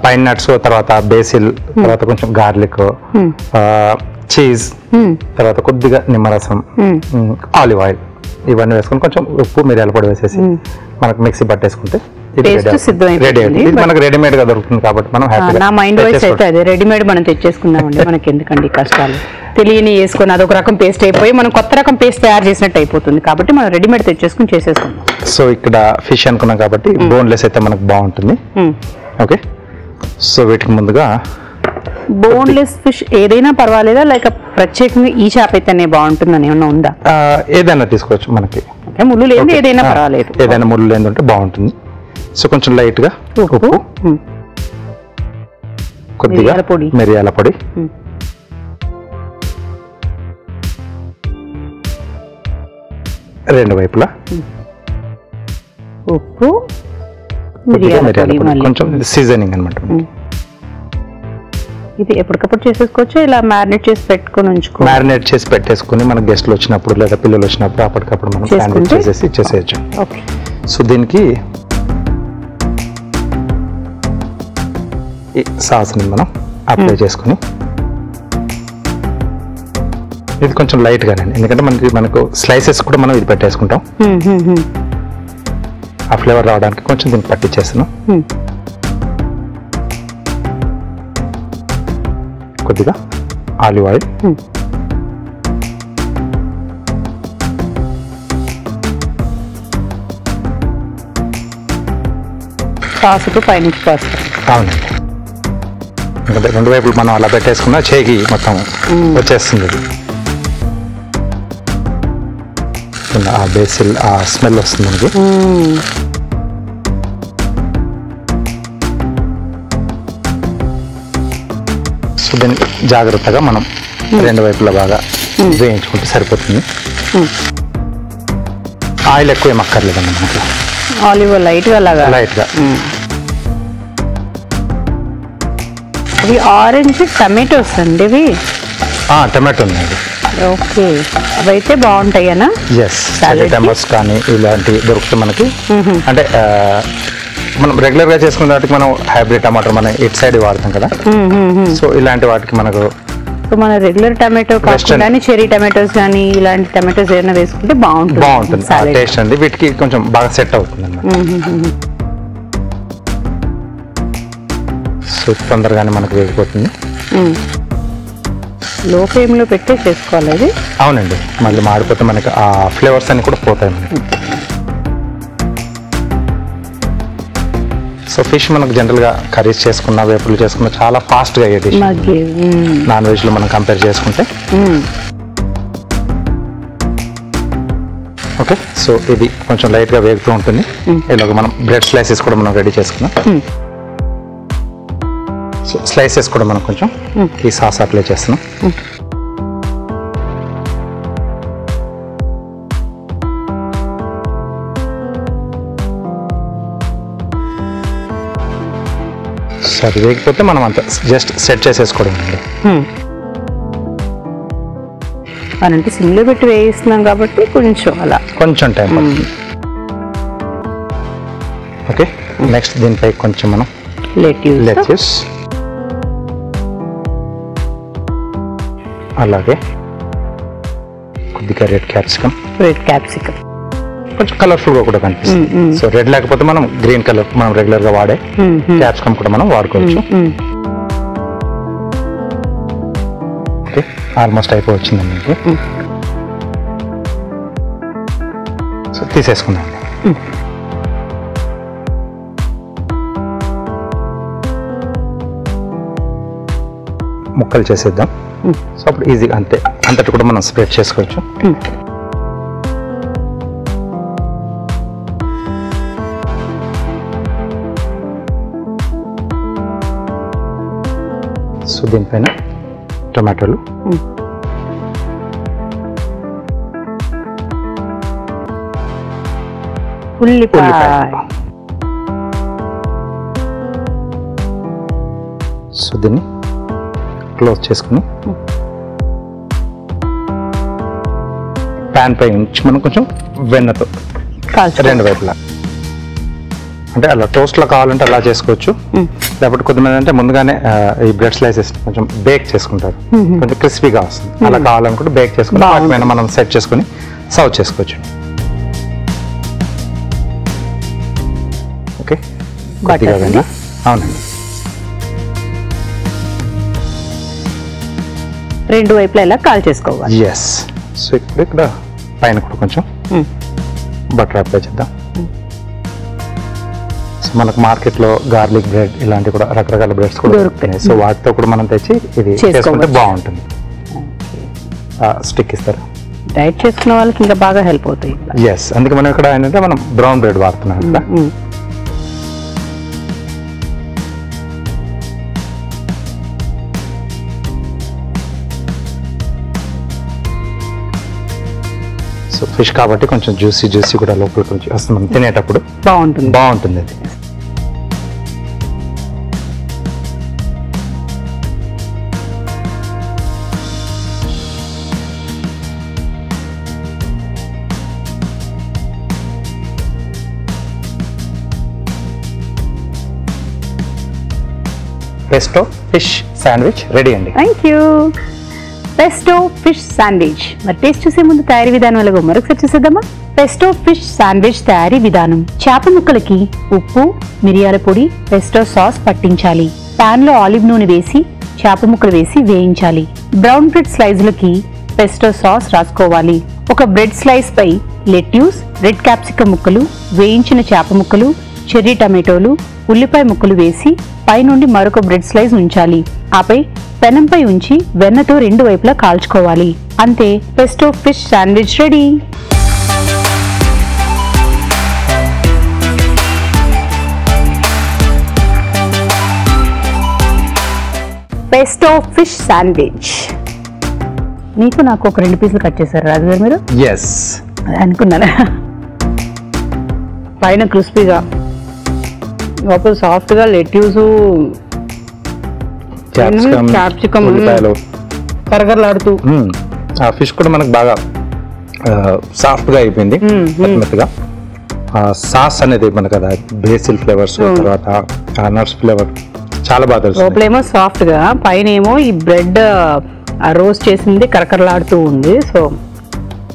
పైన్ నట్స్, తర్వాత బేసిల్, తర్వాత కొంచెం గార్లిక్, చీజ్, తర్వాత కొద్దిగా నిమ్మరసం, ఆలివ్ ఆయిల్, ఇవన్నీ వేసుకొని కొంచెం ఉప్పు, మిరియాల పొడి వేసేసి మనకు మిక్సీ పట్టేసుకుంటే రెడీ అవుతుంది. మనకు రెడీమేడ్ గా దొరుకుతుంది కాబట్టి మనం నా మైండ్ వైస్ అయితే అదే రెడీమేడ్ మనం తెచ్చేసుకుందామండి. మనకి ఎందుకండి కష్టాలు, తెలియని వేసుకొని అదొక రకం పేస్ట్ అయిపోయి మనం కొత్త రకం పేస్ట్ తయారు చేసినట్టు అయిపోతుంది. కాబట్టి మనం రెడీమేడ్ తెచ్చేసుకుని చేసేసుకుందాం. సో ఇక్కడ ఫిష్ అనుకున్నాం కాబట్టి బోన్లెస్ అయితే మనకు బాగుంటుంది. ఓకే, సో వీటికి ముందుగా బోన్లెస్ ఫిష్ ఏదైనా పర్వాలేదా, లేక ప్రత్యేకంగా ఈ చేప అయితేనే బాగుంటుందని ఏమన్నా ఉందా? ఏదైనా తీసుకోవచ్చు, మనకి ముళ్ళు లేదు, ఏదైనా పర్వాలేదు. ఏదైనా ముళ్ళు లేదు అంటే బాగుంటుంది. సో కొంచెం లైట్ గా ఉప్పు, కొద్దిగా మిరియాల పొడి, రెండు వైపులా ఉప్పు, మిరియాల పొడి, కొంచెం సీజనింగ్ అనమాట. ఇది ఎప్పటికప్పుడు చేసేసుకోవచ్చు, ఇలా మ్యారినేట్ చేసి పెట్టుకుని ఉంచుకో. మ్యారినేట్ చేసి పెట్టేసుకుని మన గెస్ట్లు వచ్చినప్పుడు లేదా పిల్లలు వచ్చినప్పుడు అప్పటికప్పుడు మనం శాండ్విచ్ చేసేసి ఇచ్చేసేయచ్చు. ఓకే, సో దీనికి ఈ సాస్ని మనం అప్లై చేసుకుని ఇది కొంచెం లైట్ గానే, ఎందుకంటే మనకు స్లైసెస్ కూడా మనం ఇది పెట్టేసుకుంటాం. ఆ ఫ్లేవర్ రావడానికి కొంచెం దీన్ని పట్టించేస్తున్నాం. కొద్దిగా ఆలివ్ ఆయిల్, సాసుకు పైనుంచి పసుపు. అవునండి, ఎందుకంటే రెండు వైపులు మనం అలా పెట్టేసుకున్నా చేగి మొత్తం వచ్చేస్తుంది. ఆ బేసిల్ ఆ స్మెల్ వస్తుంది మనకి. సో దీన్ని జాగ్రత్తగా మనం రెండు వైపులా బాగా వేయించుకుంటే సరిపోతుంది. ఆయిల్ ఎక్కువ ఏం అక్కర్లేదండి మనకి, ఆలివ్ లైట్గా లాగా. లైట్గా. ఇవి ఆరెంజ్ టమాటోస్ అండి ఇవి. టమాటో ఉందండి. ఓకే, అవైతే బాగుంటాయనా? ఎస్, టమాటోస్ కానీ ఇలాంటివి దొరుకుతాయి మనకి. అంటే మనం రెగ్యులర్ గా చేసుకునే వాటికి మనం హైబ్రిడ్ టమాటో మన ఇటు సైడ్ వాడతాం కదా. సో ఇలాంటి వాటికి మనకు మన రెగ్యులర్ టమాటో కాకుండా చెరీ టమాటోస్ కానీ ఇలాంటి టమాటోస్ ఏమైనా వేసుకుంటే బాగుంటుంది టేస్ట్ అండి. వీటికి కొంచెం బాగా సెట్ అవుతుంది అన్నమాట. సో తొందరగానే మనకు వేగిపోతుంది. లో ఫ్లేమ్ లో పెట్టే చేసుకోవాలి అది. అవునండి, మళ్ళీ మాడిపోతే మనకి ఆ ఫ్లేవర్స్ అన్ని కూడా పోతాయి మనకి. సో ఫిష్ మనకు జనరల్ గా కర్రీస్ చేసుకున్న, వేపులు చేసుకున్న చాలా ఫాస్ట్ గా అయ్యేది నాన్ వెజ్ లో మనం కంపేర్ చేసుకుంటే. ఓకే, సో ఇది కొంచెం లైట్ గా వేగుతూ ఉంటుంది. ఇలాగ మనం బ్రెడ్ స్లైసెస్ కూడా మనం రెడీ చేసుకున్నాం. సో స్లైసెస్ కూడా మనం కొంచెం ఈ సాస్ అప్లై చేస్తున్నాం. సరే, వేయకపోతే మనం అంత జస్ట్ సెట్ చేసేసుకోవడం అండి. అంటే సిమ్లో పెట్టి వేయిస్తున్నాం కాబట్టి కొంచెం అలా కొంచెం టైం పడుతుంది. ఓకే, నెక్స్ట్ దీనిపై కొంచెం మనం లెట్యూస్, అలాగే కొద్దిగా రెడ్ క్యాప్సికమ్ కొంచెం కలర్ఫుల్ గా కూడా కనిపిస్తుంది. సో రెడ్ లేకపోతే మనం గ్రీన్ కలర్ మనం రెగ్యులర్ గా వాడే క్యాప్సికమ్ కూడా మనం వాడుకోవచ్చు. ఓకే, ఆల్మోస్ట్ అయిపోవచ్చిందండి మీకు. సో తీసేసుకుందాం. ముక్కలు చేసేద్దాం. సో అప్పుడు ఈజీగా అంతటి కూడా మనం స్ప్రెడ్ చేసుకోవచ్చు. సో దీనిపైన టొమాటోలు, ఉల్లిపాయ, సో దీన్ని క్లోజ్ చేసుకుని ప్యాన్ పై ఉంచి మనం కొంచెం వెన్నతో రెండు వైపులా, అంటే అలా టోస్ట్ లో కావాలంటే అలా చేసుకోవచ్చు. లేకపోతే కొద్దిమంది అంటే ముందుగానే ఈ బ్రెడ్ స్లైసెస్ కొంచెం బేక్ చేసుకుంటారు, కొంచెం క్రిస్పీగా వస్తుంది. అలా కావాలనుకుంటే బేక్ చేసుకుని వాటి పైన మనం సెట్ చేసుకుని సర్వ్ చేసుకోవచ్చు. ఓకే, కొద్దిగా వెన్న. అవునండి, రెండు వైపులా ఇలా కాల్ చేసుకోవాలి. ఎస్. సో ఇప్పుడు ఇక్కడ పైన కూడా కొంచెం బటర్ అప్లై చేద్దాం. సో మనకు మార్కెట్లో గార్లిక్ బ్రెడ్ ఇలాంటి కూడా రకరకాల బ్రెడ్స్ కూడా దొరుకుతున్నాయి. సో వాటితో కూడా మనం తెచ్చి ఇది చేసుకుంటే బాగుంటుంది. స్టిక్ ఇస్తారు, డైట్ చేసుకున్న వాళ్ళకి ఇంకా బాగా హెల్ప్ అవుతాయి. ఎస్, అందుకే మనం ఇక్కడ ఏంటంటే మనం బ్రౌన్ బ్రెడ్ వాడుతున్నాం ఇక్కడ. సో ఫిష్ కాబట్టి కొంచెం జ్యూసీ కూడా లోపలికి కొంచెం వస్తుంది, మనం తినేటప్పుడు బాగుంటుంది అది. పెస్టో ఫిష్ శాండ్విచ్ రెడీ అండి. Thank you. Pesto fish sandwich. మరి టేస్ట్ చూసే ముందు తయారీ విధానం ఎలాగో మరొకసారి చూసేద్దామా? పెస్టో ఫిష్ శాండ్విచ్ తయారీ విధానం. చేప ముక్కలకి ఉప్పు, మిరియాల పొడి, పెస్టో సాస్ పట్టించాలి. పాన్ లో ఆలివ్ నూనె వేసి చేప ముక్కలు వేసి వేయించాలి. బ్రౌన్ బ్రెడ్ స్లైజ్లకి పెస్టో సాస్ రాసుకోవాలి. ఒక బ్రెడ్ స్లైస్ పై లెట్యూస్, రెడ్ క్యాప్సికం ముక్కలు, వేయించిన చేప ముక్కలు, చెర్రీ టమాటోలు, ఉల్లిపాయ ముక్కలు వేసి పైనుండి మరొక బ్రెడ్ స్లైస్ ఉంచాలి. ఆపై పెనంపై ఉంచి వెన్నతో 2 వైపులా కాల్చుకోవాలి. అంతే, pesto fish sandwich ready. Pesto fish sandwich. నీకు నాకు ఒక 2 పీసులు కట్ చేశారు రాజు గారు మీరు? ఎస్ అనుకున్నారా? పైన క్రిస్పీగా, లోపల సాఫ్ట్ గా లెట్యూస్, క్యాప్సికం ఉల్లిపాయలు కరగరలాడుతూ. ఆ ఫిష్ కూడా మనకు బాగా సాఫ్ట్ గా అయిపోయింది, మెత్తగా. సాస్ అనేది మనకు కదా బేసిల్ ఫ్లేవర్స్, తర్వాత నట్స్ ఫ్లేవర్ చాలా బాగా తెలుసు. లోపలేమో సాఫ్ట్ గా, పైన ఏమో ఈ బ్రెడ్ రోస్ట్ చేసింది కరకరలాడుతూ ఉంది. సో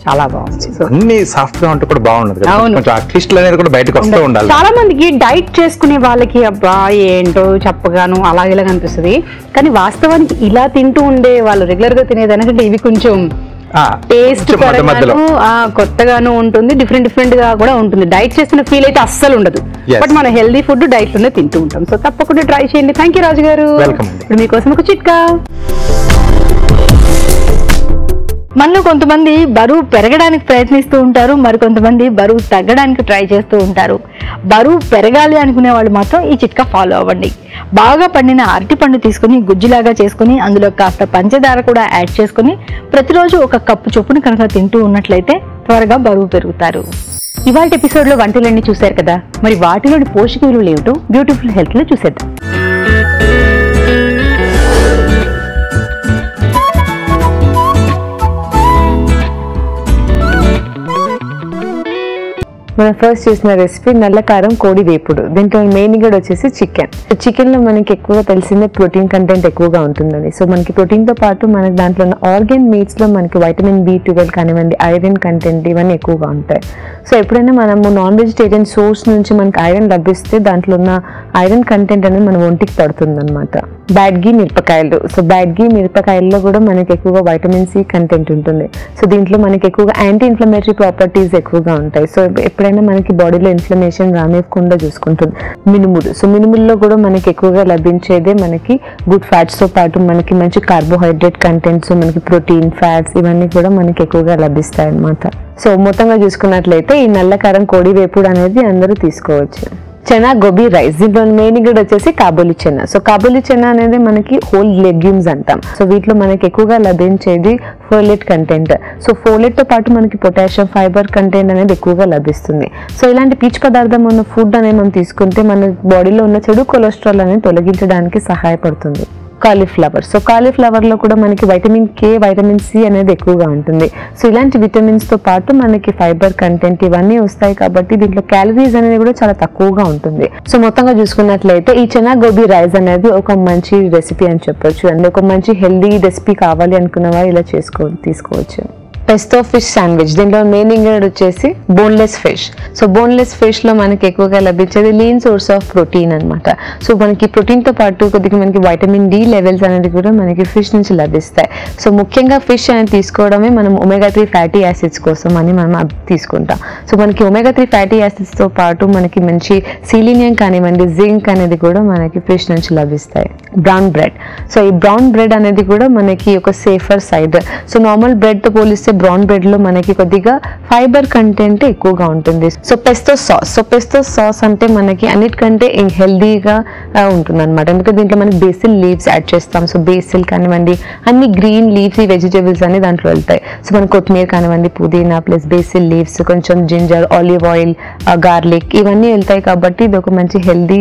చాలా బాగుంది. అన్ని సాఫ్ట్ గా ఉంటే కూడా బాగుండదు, కొంచెం ఆ ట్విస్ట్ అనేది కూడా బయటకు వస్తూ ఉండాలి. చాలా మందికి డైట్ చేసుకునే వాళ్ళకి అబ్బా ఏంటో చెప్పగాను అలాగే అనిపిస్తుంది. కానీ వాస్తవానికి ఇలా తింటూ ఉండే వాళ్ళు రెగ్యులర్ గా తినేదానికంటే ఇవి కొంచెం టేస్ట్ కొత్తగాను ఉంటుంది, డిఫరెంట్ గా కూడా ఉంటుంది. డైట్ చేస్తున్న ఫీల్ అయితే అస్సలు ఉండదు. బట్ మన హెల్దీ ఫుడ్ డైట్ లోనే తింటూ ఉంటాం. సో తప్పకుండా ట్రై చేయండి. థ్యాంక్ యూ రాజు గారు. ఇప్పుడు మీకోసం ఒక చిట్కా. మనలో కొంతమంది బరువు పెరగడానికి ప్రయత్నిస్తూ ఉంటారు, మరి కొంతమంది బరువు తగ్గడానికి ట్రై చేస్తూ ఉంటారు. బరువు పెరగాలి అనుకునే వాళ్ళు మాత్రం ఈ చిట్కా ఫాలో అవ్వండి. బాగా పండిన అరటిపండు తీసుకుని గుజ్జులాగా చేసుకుని అందులో కాస్త పంచదార కూడా యాడ్ చేసుకుని ప్రతిరోజు 1 కప్పు చొప్పున కనుక తింటూ ఉన్నట్లయితే త్వరగా బరువు పెరుగుతారు. ఇవాళ ఎపిసోడ్ లో వంటలన్నీ చూశారు కదా, మరి వాటిలోని పోషక విలువలు ఏమిటో బ్యూటిఫుల్ హెల్త్ లో చూసేద్దాం. మనం ఫస్ట్ చేసిన రెసిపీ నల్ల కారం కోడి వేపుడు. దీంట్లో మెయిన్ ఇంగ్రీడియంట్ వచ్చేసి చికెన్. చికెన్ లో మనకి ఎక్కువగా తెలిసిందే ప్రోటీన్ కంటెంట్ ఎక్కువగా ఉంటుందని. సో మనకి ప్రోటీన్ తో పాటు మనకి దాంట్లో ఉన్న ఆర్గాన్ మీట్స్ లో మనకి వైటమిన్ B12 కానివ్వండి, ఐరన్ కంటెంట్ ఇవన్నీ ఎక్కువగా ఉంటాయి. సో ఎప్పుడైనా మనము నాన్ వెజిటేరియన్ సోర్స్ నుంచి మనకి ఐరన్ లభిస్తే దాంట్లో ఉన్న ఐరన్ కంటెంట్ అనేది మన ఒంటికి పడుతుంది అనమాట. బ్యాడ్గీ మిరపకాయలు. సో బ్యాడ్గీ మిరపకాయల్లో కూడా మనకి ఎక్కువగా వైటమిన్ C కంటెంట్ ఉంటుంది. సో దీంట్లో మనకి ఎక్కువగా యాంటీ ఇన్ఫ్లమేటరీ ప్రాపర్టీస్ ఎక్కువగా ఉంటాయి. సో ఎప్పుడైనా మనకి బాడీలో ఇన్ఫ్లమేషన్ రానివ్వకుండా చూసుకుంటుంది. మినుములు. సో మినుముల్లో కూడా మనకి ఎక్కువగా లభించేదే మనకి గుడ్ ఫ్యాట్స్ తో పాటు మనకి మంచి కార్బోహైడ్రేట్ కంటెంట్స్, మనకి ప్రోటీన్, ఫ్యాట్స్ ఇవన్నీ కూడా మనకి ఎక్కువగా లభిస్తాయి అన్నమాట. సో మొత్తంగా చూసుకున్నట్లయితే ఈ నల్ల కారం కోడి వేపుడు అనేది అందరూ తీసుకోవచ్చు. చనా గోబీ రైస్. దీంట్లో మెయిన్ ఇంగ్రీడియంట్ వచ్చేసి కాబూలి చెనా. సో కాబూలి చెనా అనేది మనకి హోల్ లెగ్యూమ్స్ అంటాం. సో వీటిలో మనకి ఎక్కువగా లభించేది ఫోలేట్ కంటెంట్. సో ఫోలేట్ తో పాటు మనకి పొటాషియం, ఫైబర్ కంటెంట్ అనేది ఎక్కువగా లభిస్తుంది. సో ఇలాంటి పీచు పదార్థం ఉన్న ఫుడ్ అనేది మనం తీసుకుంటే మన బాడీలో ఉన్న చెడు కొలెస్ట్రాల్ అనేది తొలగించడానికి సహాయపడుతుంది. కాలీఫ్లవర్. సో కాలీఫ్లవర్ లో కూడా మనకి వైటమిన్ K, వైటమిన్ C అనేది ఎక్కువగా ఉంటుంది. సో ఇలాంటి విటమిన్స్ తో పాటు మనకి ఫైబర్ కంటెంట్ ఇవన్నీ వస్తాయి కాబట్టి దీంట్లో క్యాలరీస్ అనేది కూడా చాలా తక్కువగా ఉంటుంది. సో మొత్తంగా చూసుకున్నట్లయితే ఈ చనా గోబీ రైస్ అనేది ఒక మంచి రెసిపీ అని చెప్పొచ్చు. అండ్ ఒక మంచి హెల్దీ రెసిపీ కావాలి అనుకున్న వారు ఇలా తీసుకోవచ్చు. Pesto fish sandwich. దీంట్లో మెయిన్ ఇంగ్రీడియంట్ వచ్చేసి boneless fish. So boneless fish లో మనకి ఎక్కువగా లభించేది లీన్ సోర్స్ ఆఫ్ ప్రోటీన్ అనమాట. సో మనకి ప్రోటీన్ తో పాటు కొద్దిగా మనకి వైటమిన్ D లెవెల్స్ అనేది కూడా మనకి ఫిష్ నుంచి లభిస్తాయి. సో ముఖ్యంగా ఫిష్ అనేది తీసుకోవడమే మనం omega-3 ఫ్యాటీ యాసిడ్స్ కోసం అని మనం తీసుకుంటాం. సో మనకి omega-3 ఫ్యాటీ యాసిడ్స్ తో పాటు మనకి మంచి సిలీనియం కానివ్వండి, జింక్ అనేది కూడా మనకి ఫిష్ నుంచి లభిస్తాయి. Brown bread. సో ఈ బ్రౌన్ బ్రెడ్ అనేది కూడా మనకి ఒక safer side. So normal bread తో పోలిస్తే బ్రౌన్ బ్రెడ్ లో మనకి కొద్దిగా ఫైబర్ కంటెంట్ ఎక్కువగా ఉంటుంది. So pesto sauce. So pesto sauce అంటే మనకి అన్నిటికంటే హెల్దీగా ఉంటుంది అనమాట. ఎందుకంటే దీంట్లో మనకి బేసిల్ లీవ్స్ యాడ్ చేస్తాం. సో బేసిల్ కానివ్వండి, అన్ని గ్రీన్ లీవ్స్ వెజిటేబుల్స్ అన్ని దాంట్లో వెళ్తాయి. సో మనకి కొత్తిమీర కానివ్వండి, పుదీనా ప్లస్ బేసిల్ లీవ్స్, కొంచెం జింజర్, ఆలివ్ ఆయిల్, గార్లిక్ ఇవన్నీ వెళ్తాయి కాబట్టి ఇది ఒక మంచి హెల్దీ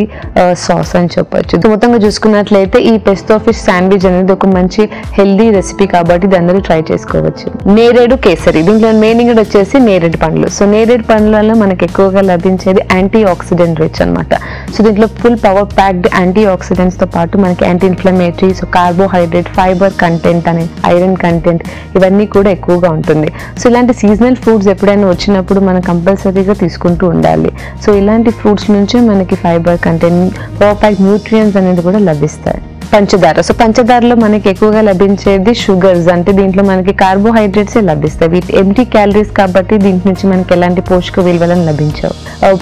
సాస్ అని చెప్పొచ్చు. సో మొత్తంగా చూసుకున్నట్లయితే ఈ పెస్టో ఫిష్ శాండ్విచ్ అనేది ఒక మంచి హెల్దీ రెసిపీ కాబట్టి ఇది అందరూ ట్రై చేసుకోవచ్చు. నేరేడు నేరేడు కేసరి. దీంట్లో మెయిన్ ఇంగ్రీడియంట్ వచ్చేసి నేరేడు పండ్లు. సో నేరేడు పండ్లలో మనకి ఎక్కువగా లభించేది యాంటీ ఆక్సిడెంట్ రిచ్ అనమాట. సో దీంట్లో full power packed antioxidants తో పాటు మనకి anti inflammatory, so carbohydrate, fibre content అనే ఐరన్ కంటెంట్ ఇవన్నీ కూడా ఎక్కువగా ఉంటుంది. సో ఇలాంటి సీజనల్ ఫ్రూట్స్ ఎప్పుడైనా వచ్చినప్పుడు మనం కంపల్సరీగా తీసుకుంటూ ఉండాలి. సో ఇలాంటి ఫ్రూట్స్ నుంచి మనకి fibre content, power pack nutrients అనేది కూడా లభిస్తాయి. పంచదార. సో పంచదారలో మనకి ఎక్కువగా లభించేది షుగర్స్, అంటే దీంట్లో మనకి కార్బోహైడ్రేట్స్ లభిస్తాయి. వీటి ఎంటీ క్యాలరీస్ కాబట్టి దీంట్ నుంచి మనకి ఎలాంటి పోషక విలువలను లభించవు.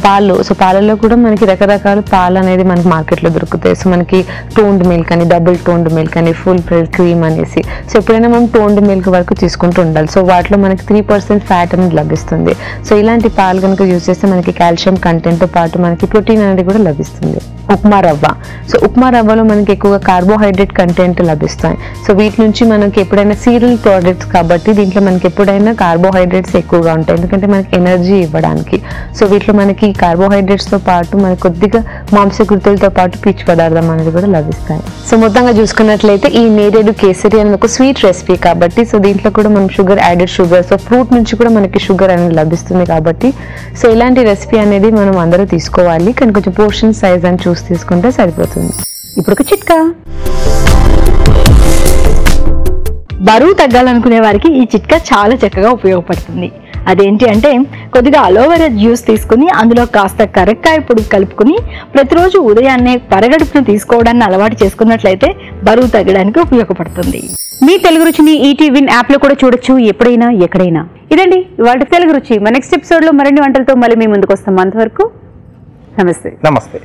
పాలు. సో పాలలో కూడా మనకి రకరకాల పాలు అనేది మనకి మార్కెట్లో దొరుకుతాయి. సో మనకి టోన్డ్ మిల్క్ అని, డబుల్ టోన్డ్ మిల్క్ అని, ఫుల్ క్రీమ్ అనేసి. సో ఎప్పుడైనా మనం టోన్డ్ మిల్క్ వరకు తీసుకుంటూ ఉండాలి. సో వాటిలో మనకి 3% ఫ్యాట్ అనేది లభిస్తుంది. సో ఇలాంటి పాలు కనుక యూజ్ చేస్తే మనకి కాల్షియం కంటెంట్ తో పాటు మనకి ప్రోటీన్ అనేది కూడా లభిస్తుంది. ఉప్మా రవ్వ. సో ఉప్మా రవ్వలో మనకి ఎక్కువగా కార్బోహైడ్రేట్ కంటెంట్ లభిస్తాయి. సో వీటి నుంచి మనకి ఎప్పుడైనా సీరియల్ ప్రోడక్ట్స్ కాబట్టి దీంట్లో మనకి ఎప్పుడైనా కార్బోహైడ్రేట్స్ ఎక్కువగా ఉంటాయి, ఎందుకంటే మనకి ఎనర్జీ ఇవ్వడానికి. సో వీటిలో మనకి కార్బోహైడ్రేట్స్ తో పాటు మనకి కొద్దిగా మాంసకృతులతో పాటు పీచు పదార్థం అనేది కూడా లభిస్తాయి. సో మొత్తంగా చూసుకున్నట్లయితే ఈ నేరేడు కేసరి అనేది ఒక స్వీట్ రెసిపీ కాబట్టి, సో దీంట్లో కూడా మనం sugar added sugar, so fruit నుంచి కూడా మనకి షుగర్ అనేది లభిస్తుంది కాబట్టి, సో ఇలాంటి రెసిపీ అనేది మనం అందరూ తీసుకోవాలి. కానీ కొంచెం పోర్షన్ సైజ్ అని చూసి తీసుకుంటే సరిపోతుంది. ఇప్పుడు ఒక చిట్కా. బరువు తగ్గాలనుకునే వారికి ఈ చిట్కా చాలా చక్కగా ఉపయోగపడుతుంది. అదేంటి అంటే కొద్దిగా అలోవెరా జ్యూస్ తీసుకుని అందులో కాస్త కరక్కాయ పొడి కలుపుకుని ప్రతిరోజు ఉదయాన్నే పరగడుపును తీసుకోవడాన్ని అలవాటు చేసుకున్నట్లయితే బరువు తగ్గడానికి ఉపయోగపడుతుంది. మీ తెలుగు రుచిని ఈటీవిన్ యాప్ లో కూడా చూడొచ్చు, ఎప్పుడైనా ఎక్కడైనా. ఇదండి ఇవాళ తెలుగు రుచి. మా నెక్స్ట్ ఎపిసోడ్ లో మరిన్ని వంటలతో మళ్ళీ మీ ముందుకు వస్తాం. అంతవరకు నమస్తే. నమస్తే.